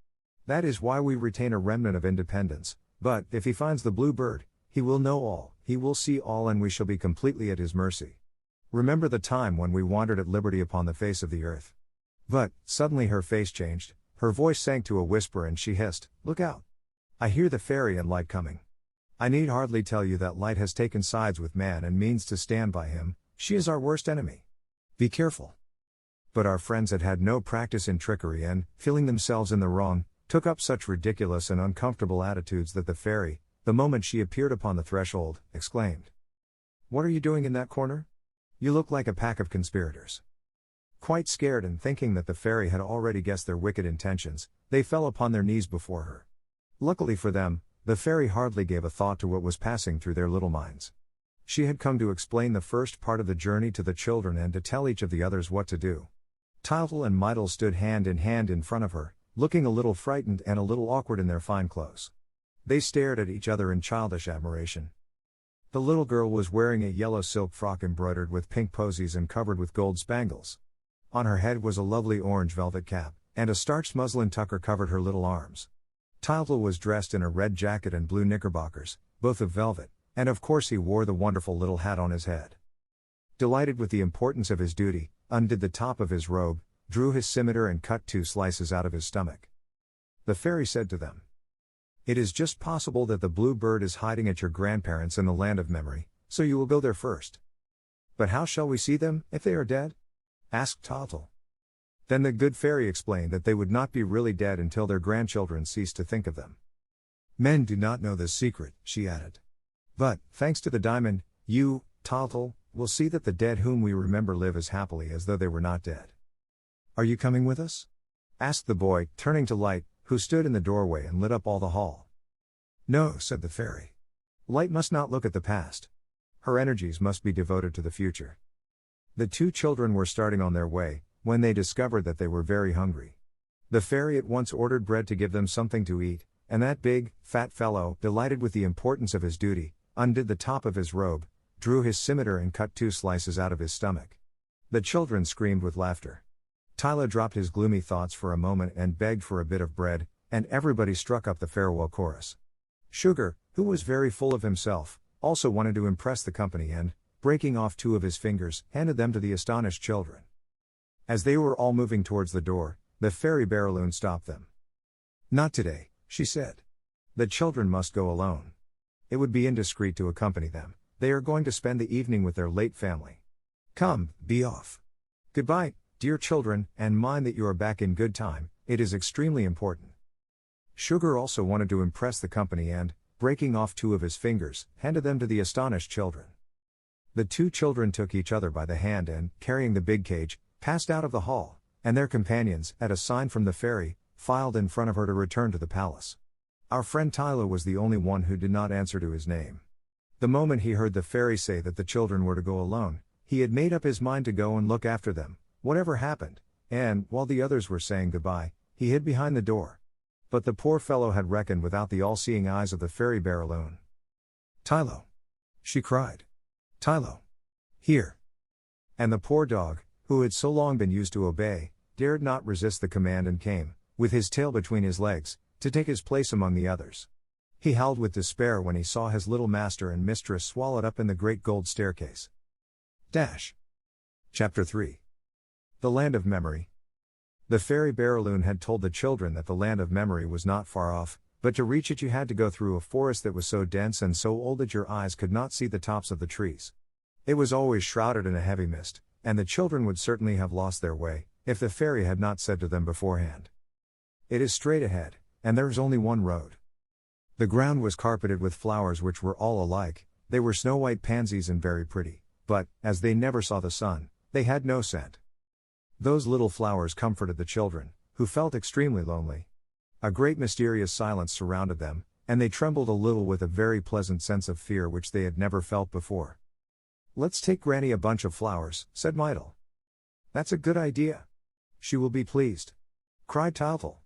That is why we retain a remnant of independence, but, if he finds the Blue Bird, he will know all, he will see all, and we shall be completely at his mercy. Remember the time when we wandered at liberty upon the face of the earth." But, suddenly her face changed, her voice sank to a whisper and she hissed, "Look out! I hear the fairy and Light coming. I need hardly tell you that Light has taken sides with man and means to stand by him. She is our worst enemy. Be careful." But our friends had had no practice in trickery and, feeling themselves in the wrong, took up such ridiculous and uncomfortable attitudes that the fairy, the moment she appeared upon the threshold, exclaimed, "What are you doing in that corner? You look like a pack of conspirators." Quite scared and thinking that the fairy had already guessed their wicked intentions, they fell upon their knees before her. Luckily for them, the fairy hardly gave a thought to what was passing through their little minds. She had come to explain the first part of the journey to the children and to tell each of the others what to do. Tyltyl and Mytyl stood hand in front of her, looking a little frightened and a little awkward in their fine clothes. They stared at each other in childish admiration. The little girl was wearing a yellow silk frock embroidered with pink posies and covered with gold spangles. On her head was a lovely orange velvet cap, and a starched muslin tucker covered her little arms. Tyltyl was dressed in a red jacket and blue knickerbockers, both of velvet, and of course he wore the wonderful little hat on his head. Delighted with the importance of his duty, undid the top of his robe, drew his scimitar and cut 2 slices out of his stomach. The fairy said to them, "It is just possible that the blue bird is hiding at your grandparents in the land of memory, so you will go there first." "But how shall we see them, if they are dead?" asked Tyltyl. Then the good fairy explained that they would not be really dead until their grandchildren ceased to think of them. "Men do not know this secret," she added. "But, thanks to the diamond, you, Tyltyl, will see that the dead whom we remember live as happily as though they were not dead. Are you coming with us?" asked the boy, turning to Light, who stood in the doorway and lit up all the hall. "No," said the fairy. "Light must not look at the past. Her energies must be devoted to the future." The 2 children were starting on their way, when they discovered that they were very hungry. The fairy at once ordered bread to give them something to eat, and that big, fat fellow, delighted with the importance of his duty, undid the top of his robe, drew his scimitar and cut 2 slices out of his stomach. The children screamed with laughter. Tyler dropped his gloomy thoughts for a moment and begged for a bit of bread, and everybody struck up the farewell chorus. Sugar, who was very full of himself, also wanted to impress the company and, breaking off 2 of his fingers, handed them to the astonished children. As they were all moving towards the door, the fairy Barraloon stopped them. "Not today," she said. "The children must go alone. It would be indiscreet to accompany them. They are going to spend the evening with their late family. Come, be off. Goodbye, dear children, and mind that you are back in good time, it is extremely important." Sugar also wanted to impress the company and, breaking off 2 of his fingers, handed them to the astonished children. The 2 children took each other by the hand and, carrying the big cage, passed out of the hall, and their companions, at a sign from the fairy, filed in front of her to return to the palace. Our friend Tyler was the only one who did not answer to his name. The moment he heard the fairy say that the children were to go alone, he had made up his mind to go and look after them, whatever happened, and, while the others were saying goodbye, he hid behind the door. But the poor fellow had reckoned without the all-seeing eyes of the fairy Barraloon. "Tylo!" she cried. "Tylo! Here!" And the poor dog, who had so long been used to obey, dared not resist the command and came, with his tail between his legs, to take his place among the others. He howled with despair when he saw his little master and mistress swallowed up in the great gold staircase. Chapter 3. The Land of Memory. The fairy Barraloon had told the children that the land of memory was not far off, but to reach it you had to go through a forest that was so dense and so old that your eyes could not see the tops of the trees. It was always shrouded in a heavy mist, and the children would certainly have lost their way, if the fairy had not said to them beforehand, "It is straight ahead, and there is only one road." The ground was carpeted with flowers which were all alike. They were snow-white pansies and very pretty, but, as they never saw the sun, they had no scent. Those little flowers comforted the children, who felt extremely lonely. A great mysterious silence surrounded them, and they trembled a little with a very pleasant sense of fear which they had never felt before. "Let's take Granny a bunch of flowers," said Mydel. "That's a good idea. She will be pleased," cried Tyltyl.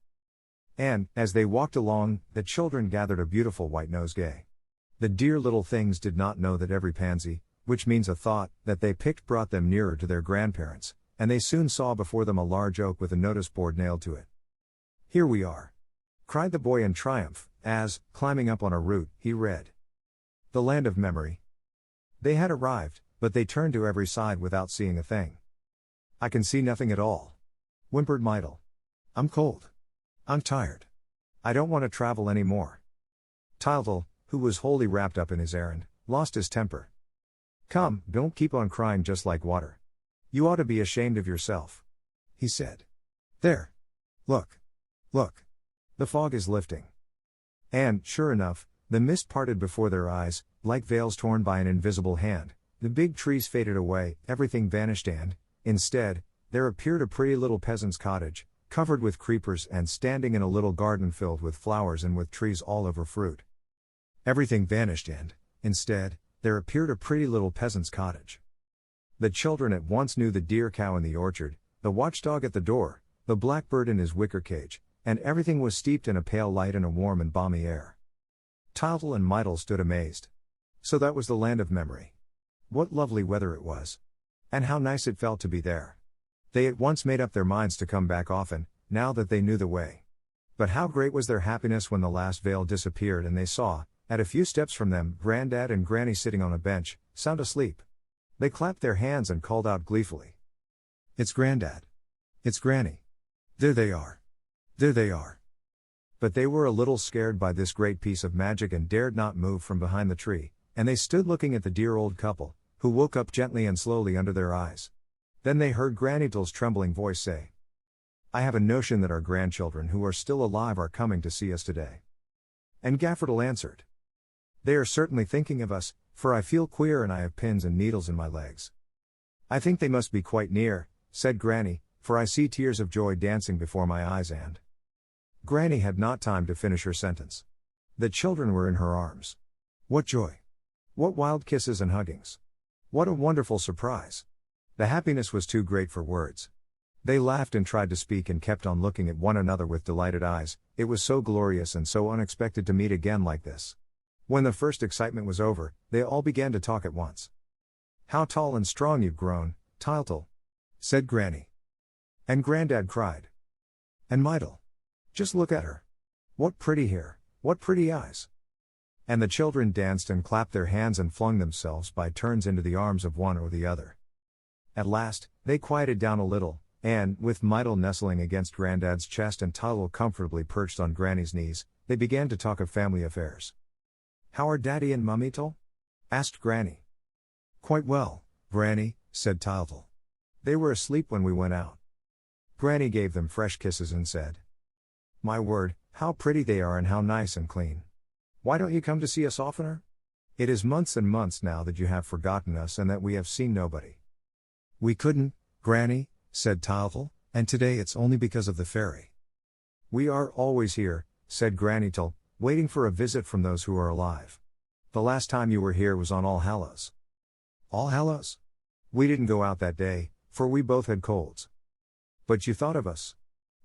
And, as they walked along, the children gathered a beautiful white nosegay. The dear little things did not know that every pansy, which means a thought, that they picked brought them nearer to their grandparents, and they soon saw before them a large oak with a notice board nailed to it. "Here we are!" cried the boy in triumph, as, climbing up on a root, he read, "The Land of Memory." They had arrived, but they turned to every side without seeing a thing. "I can see nothing at all," whimpered Mydel. "I'm cold. I'm tired. I don't want to travel any more." Tyltyl, who was wholly wrapped up in his errand, lost his temper. "Come, don't keep on crying just like water. You ought to be ashamed of yourself," he said. "There. Look. Look. The fog is lifting." And, sure enough, the mist parted before their eyes, like veils torn by an invisible hand. The big trees faded away, everything vanished and, instead, there appeared a pretty little peasant's cottage, covered with creepers and standing in a little garden filled with flowers and with trees all over fruit. Everything vanished and, instead, there appeared a pretty little peasant's cottage. The children at once knew the dear cow in the orchard, the watchdog at the door, the blackbird in his wicker cage, and everything was steeped in a pale light and a warm and balmy air. Tyltyl and Mydel stood amazed. So that was the land of memory. What lovely weather it was. And how nice it felt to be there. They at once made up their minds to come back often, now that they knew the way. But how great was their happiness when the last veil disappeared and they saw, at a few steps from them, Granddad and Granny sitting on a bench, sound asleep. They clapped their hands and called out gleefully, "It's Granddad! It's Granny! There they are! There they are!" But they were a little scared by this great piece of magic and dared not move from behind the tree, and they stood looking at the dear old couple, who woke up gently and slowly under their eyes. Then they heard Granny's trembling voice say, "I have a notion that our grandchildren who are still alive are coming to see us today." And Gaffertle answered, "They are certainly thinking of us, for I feel queer and I have pins and needles in my legs." "I think they must be quite near," said Granny, "for I see tears of joy dancing before my eyes and—" Granny had not time to finish her sentence. The children were in her arms. What joy! What wild kisses and huggings! What a wonderful surprise! The happiness was too great for words. They laughed and tried to speak and kept on looking at one another with delighted eyes. It was so glorious and so unexpected to meet again like this. When the first excitement was over, they all began to talk at once. "How tall and strong you've grown, Tyltyl," said Granny. And Grandad cried, "And Mytyl! Just look at her! What pretty hair, what pretty eyes!" And the children danced and clapped their hands and flung themselves by turns into the arms of one or the other. At last, they quieted down a little, and, with Mytyl nestling against Grandad's chest and Tyltyl comfortably perched on Granny's knees, they began to talk of family affairs. "How are Daddy and Mummy, Tyl?" asked Granny. "Quite well, Granny," said Tyltyl. "They were asleep when we went out." Granny gave them fresh kisses and said, "My word, how pretty they are and how nice and clean. Why don't you come to see us oftener? It is months and months now that you have forgotten us and that we have seen nobody." "We couldn't, Granny," said Tyltyl, "and today it's only because of the fairy." "We are always here," said Granny Tyl, "waiting for a visit from those who are alive. The last time you were here was on All Hallows." "All Hallows? We didn't go out that day, for we both had colds. But you thought of us.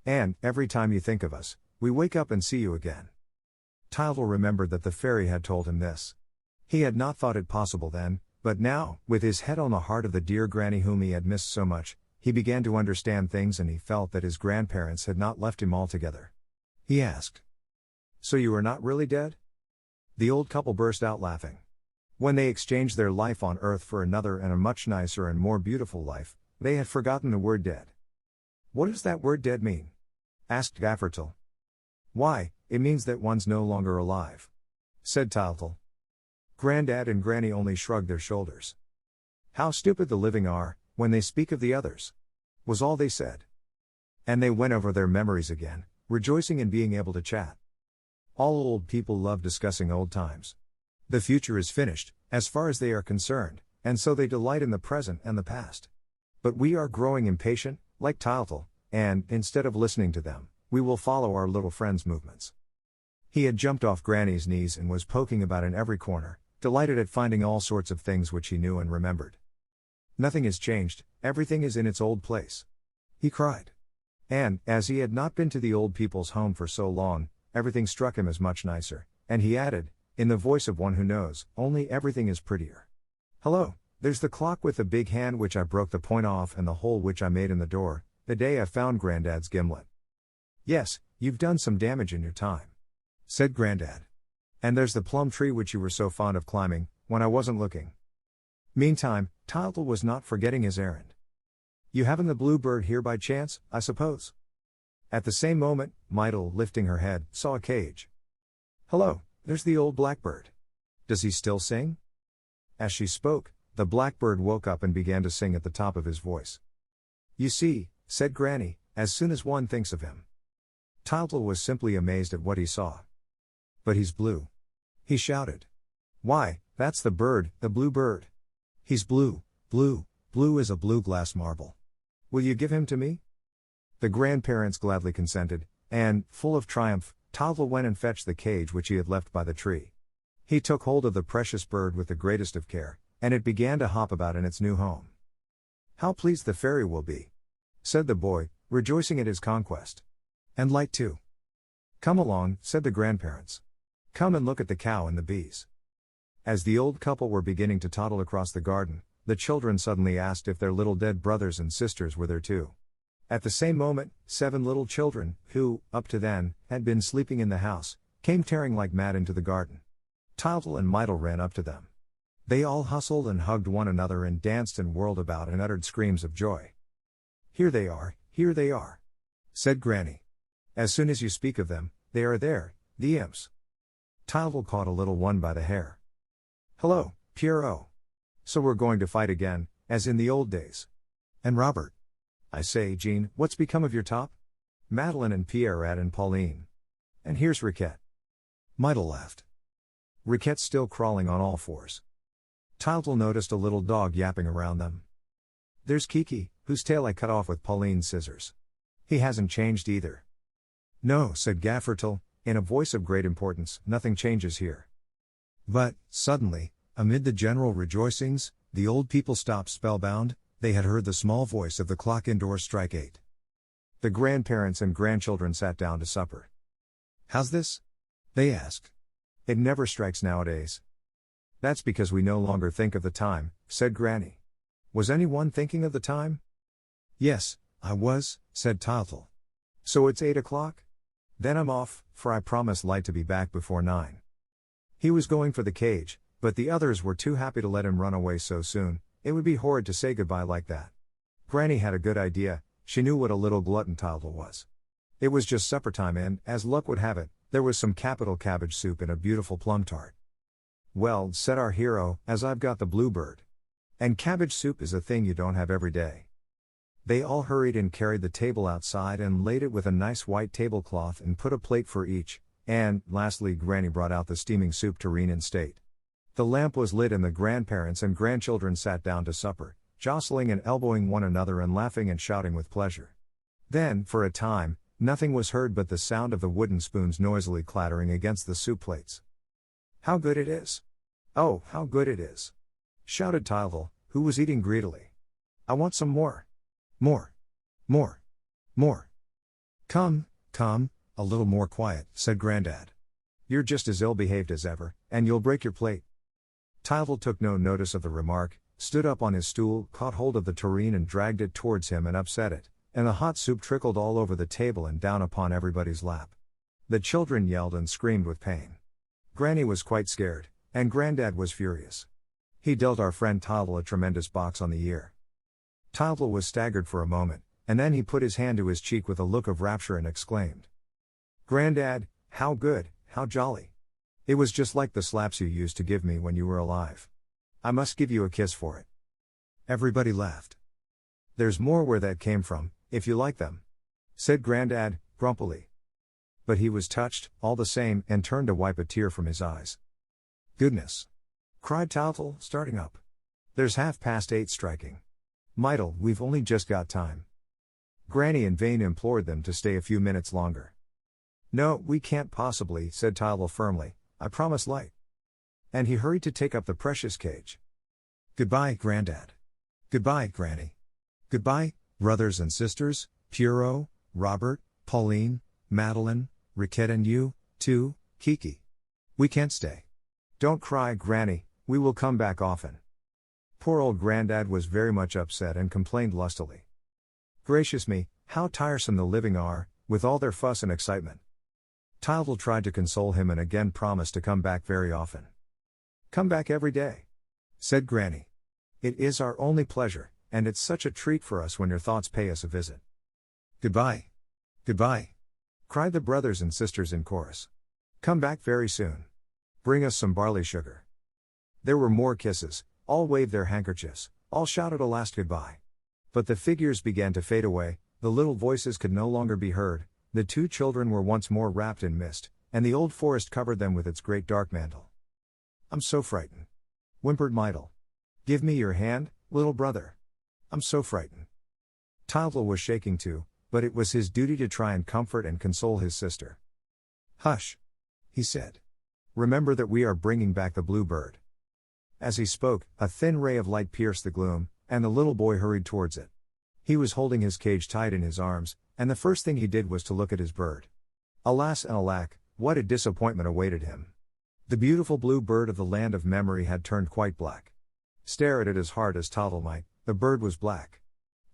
And, every time you think of us, we wake up and see you again." Tyltyl remembered that the fairy had told him this. He had not thought it possible then, but now, with his head on the heart of the dear Granny whom he had missed so much, he began to understand things and he felt that his grandparents had not left him altogether. He asked, "So you are not really dead?" The old couple burst out laughing. When they exchanged their life on earth for another and a much nicer and more beautiful life, they had forgotten the word dead. "What does that word dead mean?" asked Gaffertle. "Why, it means that one's no longer alive," said Tyltyl. Grandad and Granny only shrugged their shoulders. "How stupid the living are, when they speak of the others," was all they said. And they went over their memories again, rejoicing in being able to chat. All old people love discussing old times. The future is finished, as far as they are concerned, and so they delight in the present and the past. But we are growing impatient, like Tyltyl, and, instead of listening to them, we will follow our little friend's movements. He had jumped off Granny's knees and was poking about in every corner, delighted at finding all sorts of things which he knew and remembered. "Nothing has changed, everything is in its old place," he cried. And, as he had not been to the old people's home for so long, everything struck him as much nicer, and he added, in the voice of one who knows, only everything is prettier. "Hello, there's the clock with the big hand which I broke the point off and the hole which I made in the door, the day I found Grandad's gimlet." "Yes, you've done some damage in your time," said Grandad. "And there's the plum tree which you were so fond of climbing, when I wasn't looking." Meantime, Tyltyl was not forgetting his errand. "You haven't the bluebird here by chance, I suppose?" At the same moment, Mytyl, lifting her head, saw a cage. "Hello, there's the old blackbird. Does he still sing?" As she spoke, the blackbird woke up and began to sing at the top of his voice. "You see," said Granny, "as soon as one thinks of him." Tyltyl was simply amazed at what he saw. "But he's blue," he shouted. "Why, that's the bird, the blue bird. He's blue, blue, blue as a blue glass marble. Will you give him to me?" The grandparents gladly consented, and, full of triumph, Tyltyl went and fetched the cage which he had left by the tree. He took hold of the precious bird with the greatest of care, and it began to hop about in its new home. "How pleased the fairy will be," said the boy, rejoicing at his conquest. "And Light too." "Come along," said the grandparents. "Come and look at the cow and the bees." As the old couple were beginning to toddle across the garden, the children suddenly asked if their little dead brothers and sisters were there too. At the same moment, 7 little children, who, up to then, had been sleeping in the house, came tearing like mad into the garden. Tyltyl and Mytyl ran up to them. They all hustled and hugged one another and danced and whirled about and uttered screams of joy. Here they are, said Granny. As soon as you speak of them, they are there, the imps. Tyltyl caught a little one by the hair. Hello, Pierrot. So we're going to fight again, as in the old days. And Robert. I say, Jean, what's become of your top? Madeleine and Pierrette and Pauline. And here's Riquette. Mytyl laughed. Riquette's still crawling on all fours. Tyltyl noticed a little dog yapping around them. There's Kiki, whose tail I cut off with Pauline's scissors. He hasn't changed either. No, said Gaffertyl, in a voice of great importance, nothing changes here. But, suddenly, amid the general rejoicings, the old people stopped spellbound. They had heard the small voice of the clock indoors strike 8. The grandparents and grandchildren sat down to supper. How's this? They asked. It never strikes nowadays. That's because we no longer think of the time, said Granny. Was anyone thinking of the time? Yes, I was, said Tyltyl. So it's 8 o'clock? Then I'm off, for I promised Light to be back before 9. He was going for the cage, but the others were too happy to let him run away so soon. It would be horrid to say goodbye like that. Granny had a good idea. She knew what a little glutton Tyltyl was. It was just supper time and, as luck would have it, there was some capital cabbage soup and a beautiful plum tart. Well, said our hero, as I've got the bluebird. And cabbage soup is a thing you don't have every day. They all hurried and carried the table outside and laid it with a nice white tablecloth and put a plate for each, and, lastly, Granny brought out the steaming soup tureen in state. The lamp was lit and the grandparents and grandchildren sat down to supper, jostling and elbowing one another and laughing and shouting with pleasure. Then, for a time, nothing was heard but the sound of the wooden spoons noisily clattering against the soup plates. How good it is! Oh, how good it is! Shouted Tyltyl, who was eating greedily. I want some more. More. More. More. Come, a little more quiet, said Grandad. You're just as ill-behaved as ever, and you'll break your plate. Tyltyl took no notice of the remark, stood up on his stool, caught hold of the tureen and dragged it towards him and upset it, and the hot soup trickled all over the table and down upon everybody's lap. The children yelled and screamed with pain. Granny was quite scared, and Grandad was furious. He dealt our friend Tyltyl a tremendous box on the ear. Tyltyl was staggered for a moment, and then he put his hand to his cheek with a look of rapture and exclaimed. Grandad, how good, how jolly! It was just like the slaps you used to give me when you were alive. I must give you a kiss for it. Everybody laughed. There's more where that came from, if you like them, said Grandad, grumpily. But he was touched, all the same, and turned to wipe a tear from his eyes. Goodness! Cried Tyltyl, starting up. There's 8:30 striking. Mytyl, we've only just got time. Granny in vain implored them to stay a few minutes longer. No, we can't possibly, said Tyltyl firmly. I promise Light. And he hurried to take up the precious cage. Goodbye, Grandad. Goodbye, Granny. Goodbye, brothers and sisters, Pierrot, Robert, Pauline, Madeleine, Riquette and you, too, Kiki. We can't stay. Don't cry, Granny, we will come back often. Poor old Grandad was very much upset and complained lustily. Gracious me, how tiresome the living are, with all their fuss and excitement. Tyltyl tried to console him and again promised to come back very often. Come back every day, said Granny. It is our only pleasure, and it's such a treat for us when your thoughts pay us a visit. Goodbye. Goodbye, cried the brothers and sisters in chorus. Come back very soon. Bring us some barley sugar. There were more kisses, all waved their handkerchiefs, all shouted a last goodbye. But the figures began to fade away, the little voices could no longer be heard, the two children were once more wrapped in mist, and the old forest covered them with its great dark mantle. I'm so frightened, whimpered Mytyl. Give me your hand, little brother. I'm so frightened. Tyltyl was shaking too, but it was his duty to try and comfort and console his sister. Hush, he said. Remember that we are bringing back the bluebird. As he spoke, a thin ray of light pierced the gloom, and the little boy hurried towards it. He was holding his cage tight in his arms, and the first thing he did was to look at his bird. Alas and alack, what a disappointment awaited him. The beautiful blue bird of the land of memory had turned quite black. Stare at it as hard as Tyltyl might, the bird was black.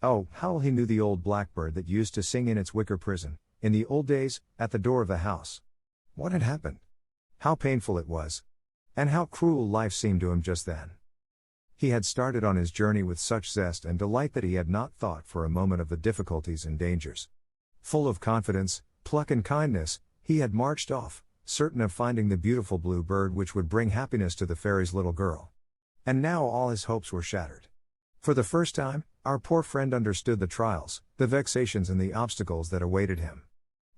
Oh, how he knew the old blackbird that used to sing in its wicker prison, in the old days, at the door of the house. What had happened? How painful it was. And how cruel life seemed to him just then. He had started on his journey with such zest and delight that he had not thought for a moment of the difficulties and dangers. Full of confidence, pluck and kindness, he had marched off, certain of finding the beautiful blue bird which would bring happiness to the fairy's little girl. And now all his hopes were shattered. For the first time, our poor friend understood the trials, the vexations and the obstacles that awaited him.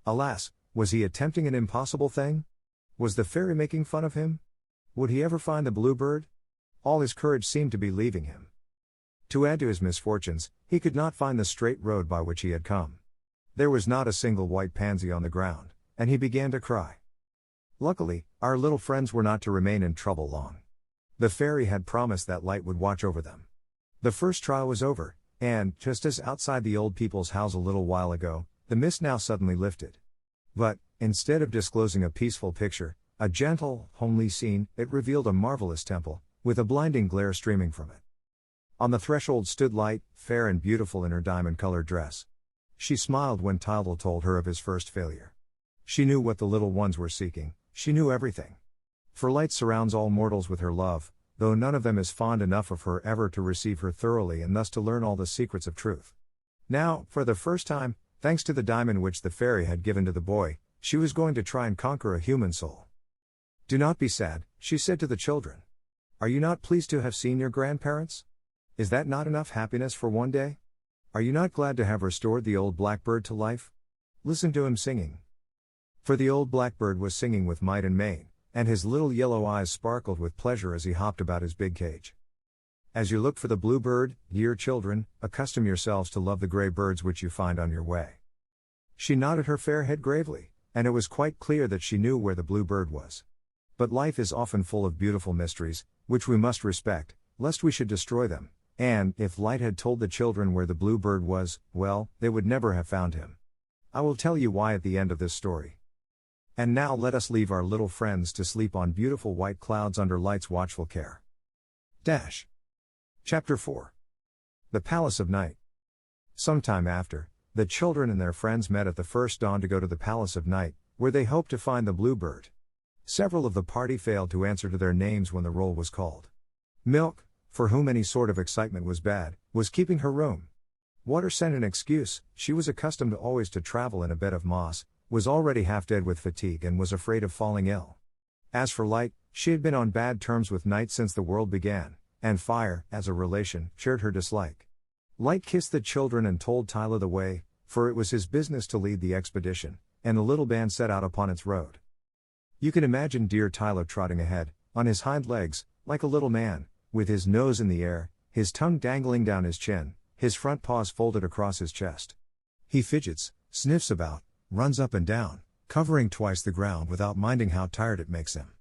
Alas, was he attempting an impossible thing? Was the fairy making fun of him? Would he ever find the bluebird? All his courage seemed to be leaving him. To add to his misfortunes, he could not find the straight road by which he had come. There was not a single white pansy on the ground, and he began to cry. Luckily, our little friends were not to remain in trouble long. The fairy had promised that light would watch over them. The first trial was over, and, just as outside the old people's house a little while ago, the mist now suddenly lifted. But, instead of disclosing a peaceful picture, a gentle, homely scene, it revealed a marvelous temple, with a blinding glare streaming from it. On the threshold stood Light, fair and beautiful in her diamond-colored dress. She smiled when Tildal told her of his first failure. She knew what the little ones were seeking, she knew everything. For Light surrounds all mortals with her love, though none of them is fond enough of her ever to receive her thoroughly and thus to learn all the secrets of truth. Now, for the first time, thanks to the diamond which the fairy had given to the boy, she was going to try and conquer a human soul. "Do not be sad," she said to the children. "Are you not pleased to have seen your grandparents? Is that not enough happiness for one day? Are you not glad to have restored the old blackbird to life? Listen to him singing." For the old blackbird was singing with might and main, and his little yellow eyes sparkled with pleasure as he hopped about his big cage. As you look for the bluebird, dear children, accustom yourselves to love the gray birds which you find on your way. She nodded her fair head gravely, and it was quite clear that she knew where the bluebird was. But life is often full of beautiful mysteries, which we must respect, lest we should destroy them, and, if Light had told the children where the bluebird was, well, they would never have found him. I will tell you why at the end of this story. And now let us leave our little friends to sleep on beautiful white clouds under Light's watchful care. Chapter 4. The Palace of Night. Some time after, the children and their friends met at the first dawn to go to the Palace of Night, where they hoped to find the bluebird. Several of the party failed to answer to their names when the roll was called. Milk, for whom any sort of excitement was bad, was keeping her room. Water sent an excuse, she was accustomed always to travel in a bed of moss, was already half dead with fatigue and was afraid of falling ill. As for Light, she had been on bad terms with Night since the world began, and Fire, as a relation, shared her dislike. Light kissed the children and told Tyler the way, for it was his business to lead the expedition, and the little band set out upon its road. You can imagine dear Tyler trotting ahead, on his hind legs, like a little man, with his nose in the air, his tongue dangling down his chin, his front paws folded across his chest. He fidgets, sniffs about, runs up and down, covering twice the ground without minding how tired it makes him.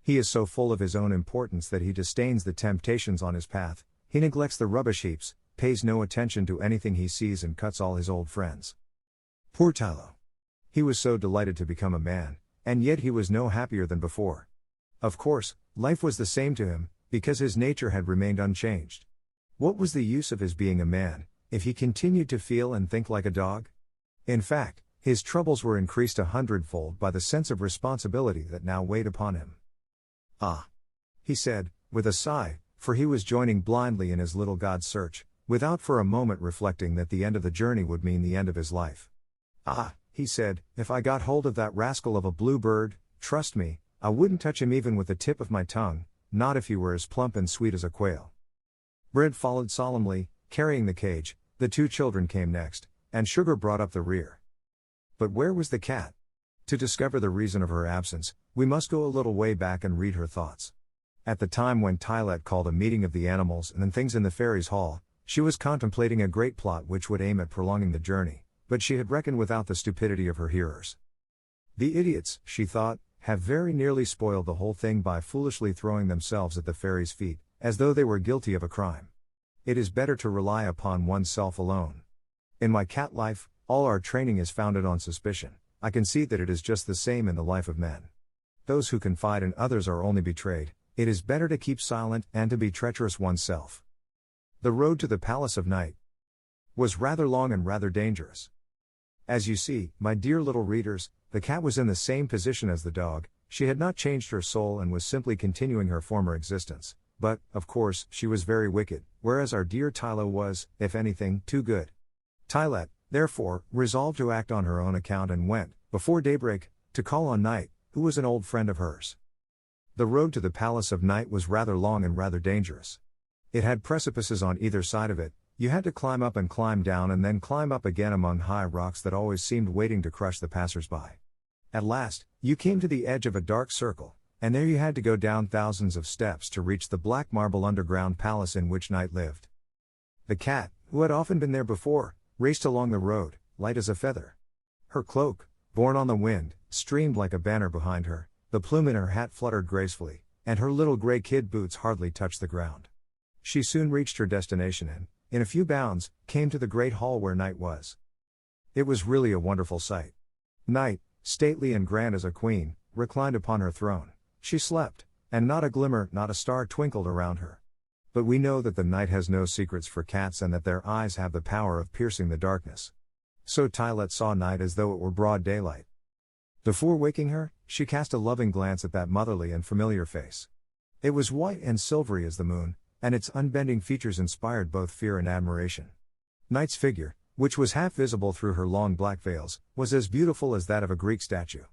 He is so full of his own importance that he disdains the temptations on his path, he neglects the rubbish heaps, pays no attention to anything he sees and cuts all his old friends. Poor Tylo. He was so delighted to become a man, and yet he was no happier than before. Of course, life was the same to him, because his nature had remained unchanged. What was the use of his being a man, if he continued to feel and think like a dog? In fact, his troubles were increased 100-fold by the sense of responsibility that now weighed upon him. "Ah!" he said, with a sigh, for he was joining blindly in his little God's search, without for a moment reflecting that the end of the journey would mean the end of his life. "Ah," he said, "if I got hold of that rascal of a bluebird, trust me, I wouldn't touch him even with the tip of my tongue, not if he were as plump and sweet as a quail." Bread followed solemnly, carrying the cage, the two children came next, and Sugar brought up the rear. But where was the cat? To discover the reason of her absence, we must go a little way back and read her thoughts. At the time when Tylette called a meeting of the animals and things in the fairies' hall, she was contemplating a great plot which would aim at prolonging the journey, but she had reckoned without the stupidity of her hearers. "The idiots," she thought, "have very nearly spoiled the whole thing by foolishly throwing themselves at the fairies' feet, as though they were guilty of a crime. It is better to rely upon oneself alone. In my cat life, all our training is founded on suspicion. I can see that it is just the same in the life of men. Those who confide in others are only betrayed. It is better to keep silent and to be treacherous oneself." The road to the Palace of Night. was rather long and rather dangerous. As you see, my dear little readers, the cat was in the same position as the dog. She had not changed her soul and was simply continuing her former existence. But, of course, she was very wicked, whereas our dear Tylo was, if anything, too good. Tylette, therefore, resolved to act on her own account and went, before daybreak, to call on Night, who was an old friend of hers. The road to the palace of Night was rather long and rather dangerous. It had precipices on either side of it. You had to climb up and climb down and then climb up again among high rocks that always seemed waiting to crush the passers-by. At last, you came to the edge of a dark circle, and there you had to go down thousands of steps to reach the black marble underground palace in which Night lived. The cat, who had often been there before, raced along the road, light as a feather. Her cloak, borne on the wind, streamed like a banner behind her, the plume in her hat fluttered gracefully, and her little gray kid boots hardly touched the ground. She soon reached her destination and, in a few bounds, came to the great hall where Night was. It was really a wonderful sight. Night, stately and grand as a queen, reclined upon her throne. She slept, and not a glimmer, not a star twinkled around her. But we know that the night has no secrets for cats and that their eyes have the power of piercing the darkness. So Tylette saw Night as though it were broad daylight. Before waking her, she cast a loving glance at that motherly and familiar face. It was white and silvery as the moon, and its unbending features inspired both fear and admiration. Night's figure, which was half visible through her long black veils, was as beautiful as that of a Greek statue.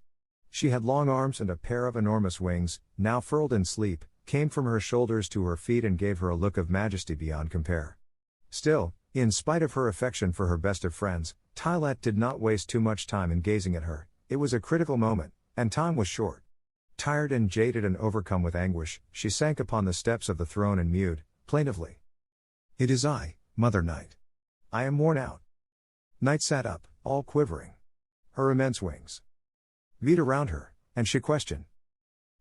She had long arms and a pair of enormous wings, now furled in sleep, came from her shoulders to her feet and gave her a look of majesty beyond compare. Still, in spite of her affection for her best of friends, Tylette did not waste too much time in gazing at her. It was a critical moment, and time was short. Tired and jaded and overcome with anguish, she sank upon the steps of the throne and mewed, plaintively. "It is I, Mother Night. I am worn out." Night sat up, all quivering. Her immense wings beat around her, and she questioned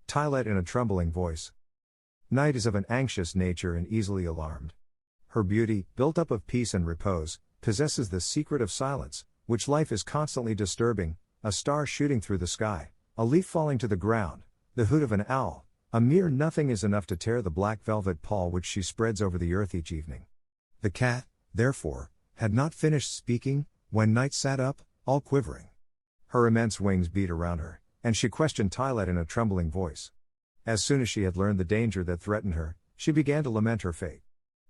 Tylette in a trembling voice. Night is of an anxious nature and easily alarmed. Her beauty, built up of peace and repose, possesses the secret of silence, which life is constantly disturbing, a star shooting through the sky, a leaf falling to the ground, the hoot of an owl, a mere nothing is enough to tear the black velvet pall which she spreads over the earth each evening. The cat, therefore, had not finished speaking, when Night sat up, all quivering. Her immense wings beat around her, and she questioned Tylette in a trembling voice. As soon as she had learned the danger that threatened her, she began to lament her fate.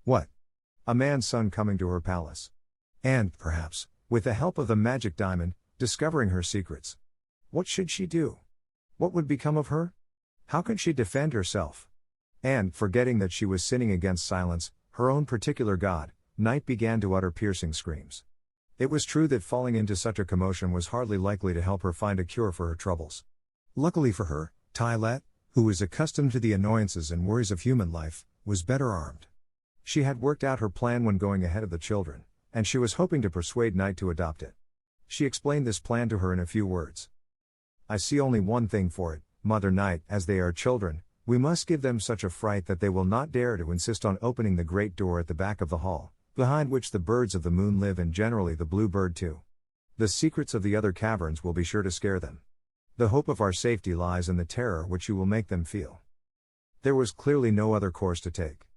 What? A man's son coming to her palace. And, perhaps, with the help of the magic diamond, discovering her secrets. What should she do? What would become of her? How could she defend herself? And, forgetting that she was sinning against silence, her own particular god, Night began to utter piercing screams. It was true that falling into such a commotion was hardly likely to help her find a cure for her troubles. Luckily for her, Tylette, who was accustomed to the annoyances and worries of human life, was better armed. She had worked out her plan when going ahead of the children, and she was hoping to persuade Night to adopt it. She explained this plan to her in a few words. "I see only one thing for it, Mother Night, as they are children, we must give them such a fright that they will not dare to insist on opening the great door at the back of the hall, behind which the birds of the moon live and generally the blue bird too. The secrets of the other caverns will be sure to scare them. The hope of our safety lies in the terror which you will make them feel." There was clearly no other course to take.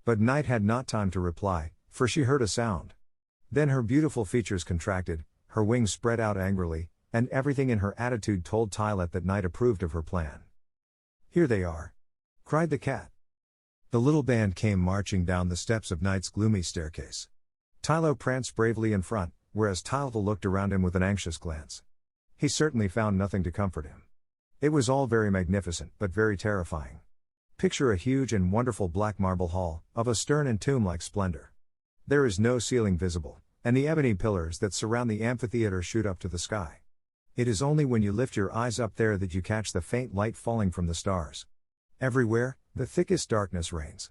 But Night had not time to reply, for she heard a sound. Then her beautiful features contracted, her wings spread out angrily, and everything in her attitude told Tylette that Night approved of her plan. "Here they are!" cried the cat. The little band came marching down the steps of Night's gloomy staircase. Tylo pranced bravely in front, whereas Tylette looked around him with an anxious glance. He certainly found nothing to comfort him. It was all very magnificent, but very terrifying. Picture a huge and wonderful black marble hall, of a stern and tomb-like splendor. There is no ceiling visible, and the ebony pillars that surround the amphitheater shoot up to the sky. It is only when you lift your eyes up there that you catch the faint light falling from the stars. Everywhere, the thickest darkness reigns.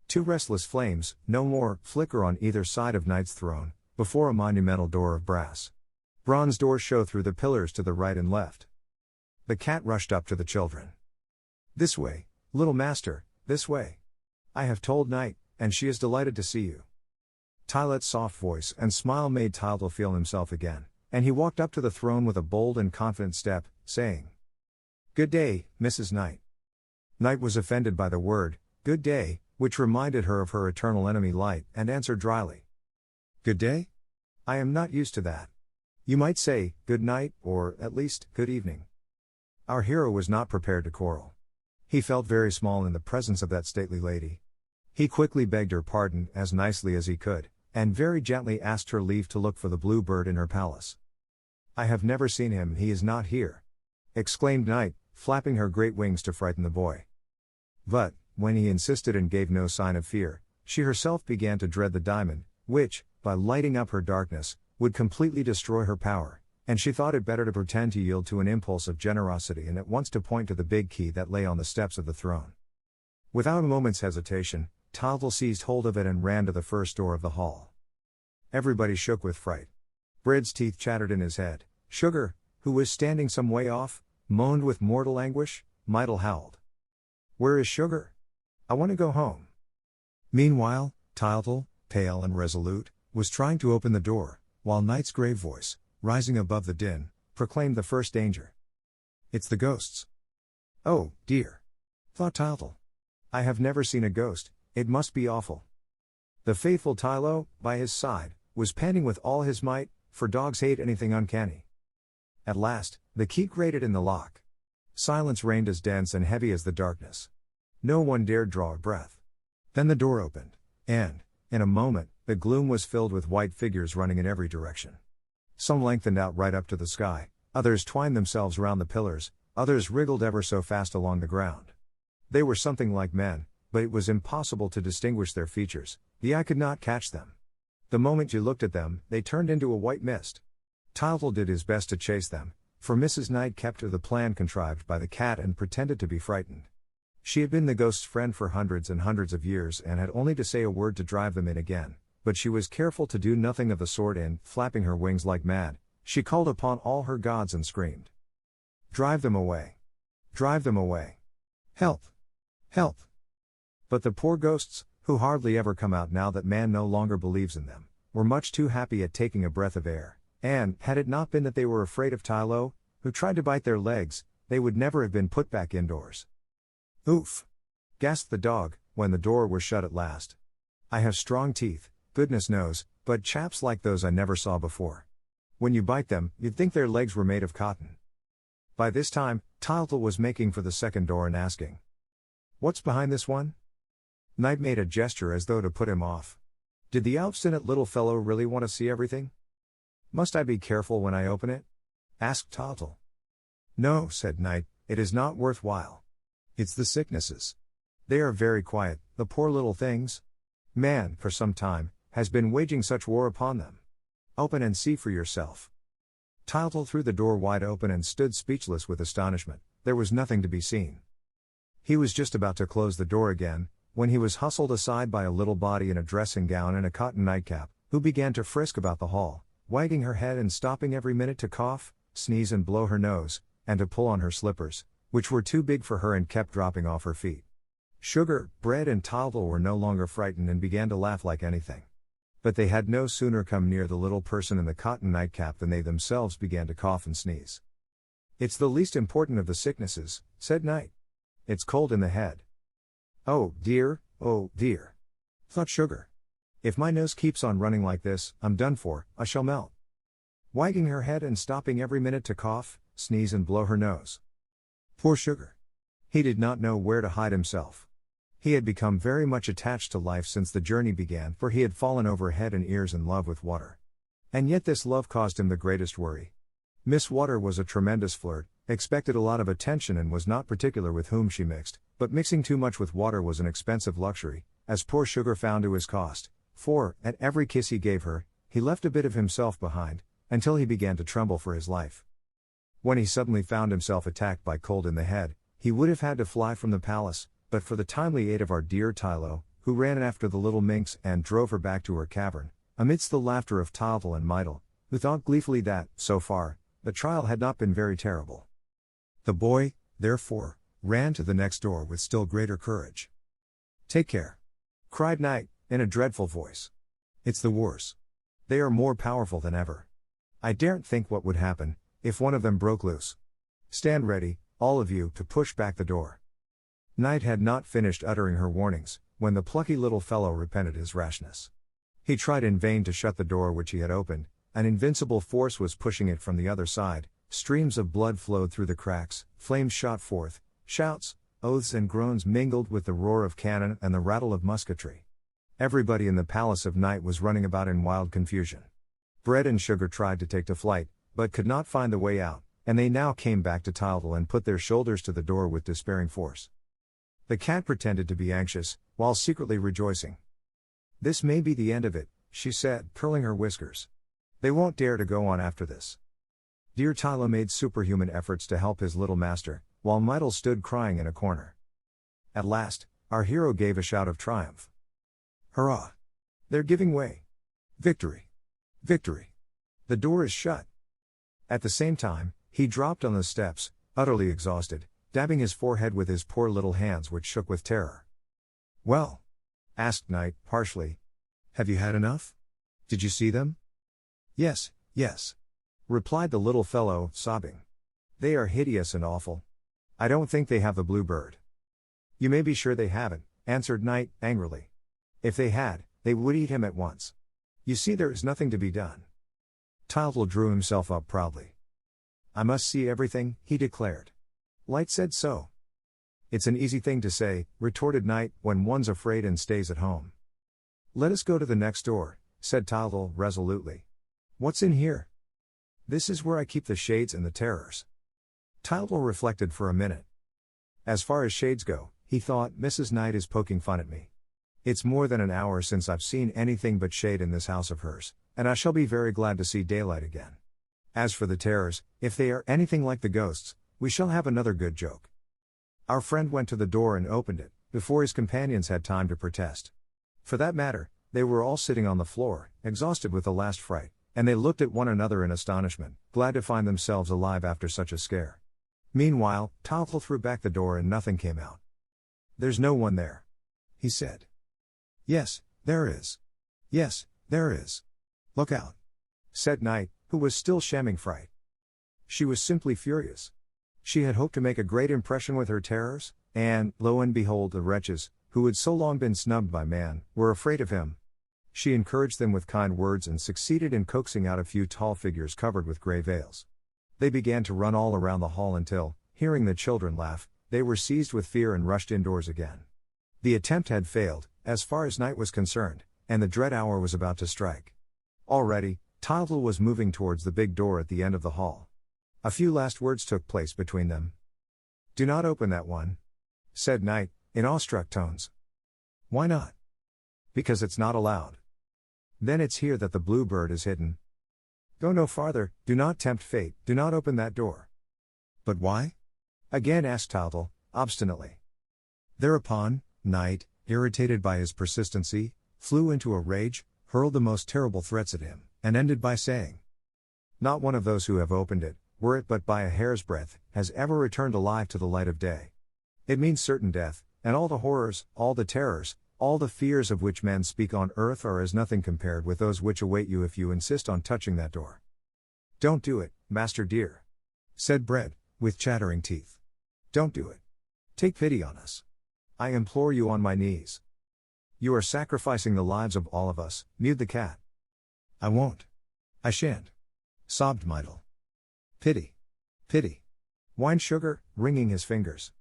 Two restless flames, no more, flicker on either side of Night's throne, before a monumental door of brass. Bronze doors show through the pillars to the right and left. The cat rushed up to the children. "This way, little master, this way. I have told Night, and she is delighted to see you." Tylette's soft voice and smile made Tylette feel himself again, and he walked up to the throne with a bold and confident step, saying, "Good day, Mrs. Night." Night was offended by the word, "good day," which reminded her of her eternal enemy Light, and answered dryly, "Good day? I am not used to that. You might say, good night, or, at least, good evening. Our hero was not prepared to quarrel. He felt very small in the presence of that stately lady. He quickly begged her pardon as nicely as he could, and very gently asked her leave to look for the blue bird in her palace. I have never seen him, he is not here, exclaimed Night, flapping her great wings to frighten the boy. But, when he insisted and gave no sign of fear, she herself began to dread the diamond, which, by lighting up her darkness, would completely destroy her power, and she thought it better to pretend to yield to an impulse of generosity and at once to point to the big key that lay on the steps of the throne. Without a moment's hesitation, Tottle seized hold of it and ran to the first door of the hall. Everybody shook with fright. Bread's teeth chattered in his head. Sugar, who was standing some way off, moaned with mortal anguish. Myrtle howled. Where is Sugar? I want to go home. Meanwhile, Tottle, pale and resolute, was trying to open the door, while Night's grave voice, rising above the din, proclaimed the first danger. It's the ghosts. Oh, dear, thought Tottle. I have never seen a ghost, it must be awful. The faithful Tylo, by his side, was panting with all his might, for dogs hate anything uncanny. At last, the key grated in the lock. Silence reigned as dense and heavy as the darkness. No one dared draw a breath. Then the door opened, and, in a moment, the gloom was filled with white figures running in every direction. Some lengthened out right up to the sky, others twined themselves round the pillars, others wriggled ever so fast along the ground. They were something like men, but it was impossible to distinguish their features, the eye could not catch them. The moment you looked at them, they turned into a white mist. Tottle did his best to chase them, for Mrs. Knight kept to the plan contrived by the cat and pretended to be frightened. She had been the ghost's friend for hundreds and hundreds of years and had only to say a word to drive them in again, but she was careful to do nothing of the sort and, flapping her wings like mad, she called upon all her gods and screamed. Drive them away! Drive them away! Help! Help! But the poor ghosts, who hardly ever come out now that man no longer believes in them, were much too happy at taking a breath of air, and, had it not been that they were afraid of Tylo, who tried to bite their legs, they would never have been put back indoors. Oof! Gasped the dog, when the door was shut at last. I have strong teeth, goodness knows, but chaps like those I never saw before. When you bite them, you'd think their legs were made of cotton. By this time, Tottle was making for the second door and asking, What's behind this one? Knight made a gesture as though to put him off. Did the obstinate little fellow really want to see everything? Must I be careful when I open it? Asked Tottle. No, said Knight, it is not worthwhile. It's the sicknesses. They are very quiet, the poor little things. Man, for some time, has been waging such war upon them. Open and see for yourself. Tottle threw the door wide open and stood speechless with astonishment. There was nothing to be seen. He was just about to close the door again, when he was hustled aside by a little body in a dressing gown and a cotton nightcap, who began to frisk about the hall, wagging her head and stopping every minute to cough, sneeze and blow her nose, and to pull on her slippers, which were too big for her and kept dropping off her feet. Sugar, Bread and Tottle were no longer frightened and began to laugh like anything. But they had no sooner come near the little person in the cotton nightcap than they themselves began to cough and sneeze. It's the least important of the sicknesses, said Knight. It's cold in the head. Oh dear, thought Sugar. If my nose keeps on running like this, I'm done for, I shall melt. Wagging her head and stopping every minute to cough, sneeze and blow her nose. Poor Sugar. He did not know where to hide himself. He had become very much attached to life since the journey began, for he had fallen over head and ears in love with Water. And yet this love caused him the greatest worry. Miss Water was a tremendous flirt, expected a lot of attention and was not particular with whom she mixed, but mixing too much with Water was an expensive luxury, as poor Sugar found to his cost, for, at every kiss he gave her, he left a bit of himself behind, until he began to tremble for his life. When he suddenly found himself attacked by cold in the head, he would have had to fly from the palace, but for the timely aid of our dear Tylo, who ran after the little minx and drove her back to her cavern, amidst the laughter of Tottle and Myrtle, who thought gleefully that, so far, the trial had not been very terrible. The boy, therefore, ran to the next door with still greater courage. Take care! Cried Knight, in a dreadful voice. It's the wars. They are more powerful than ever. I daren't think what would happen, if one of them broke loose. Stand ready, all of you, to push back the door. Knight had not finished uttering her warnings, when the plucky little fellow repented his rashness. He tried in vain to shut the door which he had opened, an invincible force was pushing it from the other side. Streams of blood flowed through the cracks, flames shot forth, shouts, oaths and groans mingled with the roar of cannon and the rattle of musketry. Everybody in the Palace of Night was running about in wild confusion. Bread and Sugar tried to take to flight, but could not find the way out, and they now came back to Tildal and put their shoulders to the door with despairing force. The cat pretended to be anxious, while secretly rejoicing. "This may be the end of it," she said, curling her whiskers. "They won't dare to go on after this." Dear Tilo made superhuman efforts to help his little master, while Mydle stood crying in a corner. At last, our hero gave a shout of triumph. "Hurrah! They're giving way! Victory! Victory! The door is shut!" At the same time, he dropped on the steps, utterly exhausted, dabbing his forehead with his poor little hands which shook with terror. "Well?" asked Knight, harshly. "Have you had enough? Did you see them?" "Yes, yes," replied the little fellow, sobbing. "They are hideous and awful. I don't think they have the blue bird." "You may be sure they haven't," answered Knight, angrily. "If they had, they would eat him at once. You see there is nothing to be done." Tildal drew himself up proudly. "I must see everything," he declared. "Light said so." "It's an easy thing to say," retorted Knight, "when one's afraid and stays at home." "Let us go to the next door," said Tildal, resolutely. "What's in here?" "This is where I keep the shades and the terrors." Tildal reflected for a minute. "As far as shades go," he thought, "Mrs. Knight is poking fun at me. It's more than an hour since I've seen anything but shade in this house of hers, and I shall be very glad to see daylight again. As for the terrors, if they are anything like the ghosts, we shall have another good joke." Our friend went to the door and opened it, before his companions had time to protest. For that matter, they were all sitting on the floor, exhausted with the last fright, and they looked at one another in astonishment, glad to find themselves alive after such a scare. Meanwhile, Tildal threw back the door and nothing came out. "There's no one there," he said. "Yes, there is. Yes, there is. Look out," said Knight, who was still shamming fright. She was simply furious. She had hoped to make a great impression with her terrors, and, lo and behold, the wretches, who had so long been snubbed by man, were afraid of him. She encouraged them with kind words and succeeded in coaxing out a few tall figures covered with grey veils. They began to run all around the hall until, hearing the children laugh, they were seized with fear and rushed indoors again. The attempt had failed, as far as Knight was concerned, and the dread hour was about to strike. Already, Tildal was moving towards the big door at the end of the hall. A few last words took place between them. "Do not open that one," said Knight, in awestruck tones. "Why not?" "Because it's not allowed. Then it's here that the blue bird is hidden. Go no farther, do not tempt fate, do not open that door." "But why?" again asked Tildal, obstinately. Thereupon, Knight, irritated by his persistency, flew into a rage, hurled the most terrible threats at him, and ended by saying, "Not one of those who have opened it, were it but by a hair's breadth, has ever returned alive to the light of day. It means certain death, and all the horrors, all the terrors, all the fears of which men speak on earth are as nothing compared with those which await you if you insist on touching that door." "Don't do it, master dear," said Bread, with chattering teeth. "Don't do it. Take pity on us. I implore you on my knees. You are sacrificing the lives of all of us," mewed the cat. "I won't. I shan't," sobbed Mydle. "Pity. Pity," whined Sugar, wringing his fingers.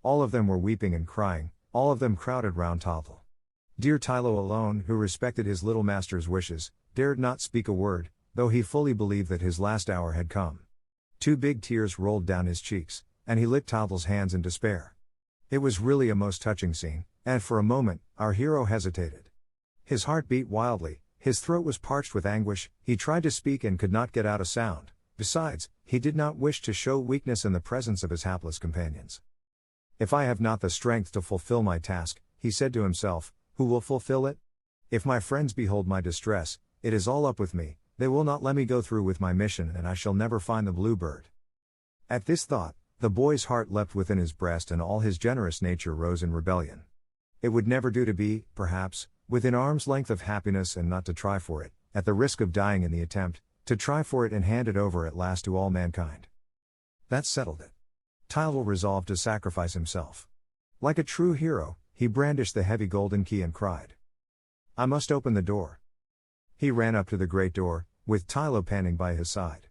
All of them were weeping and crying, all of them crowded round Tildal. Dear Tilo alone, who respected his little master's wishes, dared not speak a word, though he fully believed that his last hour had come. 2 big tears rolled down his cheeks, and he licked Tildal's hands in despair. It was really a most touching scene, and for a moment, our hero hesitated. His heart beat wildly, his throat was parched with anguish, he tried to speak and could not get out a sound. Besides, he did not wish to show weakness in the presence of his hapless companions. "If I have not the strength to fulfill my task," he said to himself, "who will fulfill it? If my friends behold my distress, it is all up with me, they will not let me go through with my mission and I shall never find the blue bird." At this thought, the boy's heart leapt within his breast and all his generous nature rose in rebellion. It would never do to be, perhaps, within arm's length of happiness and not to try for it, at the risk of dying in the attempt, to try for it and hand it over at last to all mankind. That settled it. Tildal resolved to sacrifice himself. Like a true hero, he brandished the heavy golden key and cried, "I must open the door." He ran up to the great door, with Tylo panting by his side.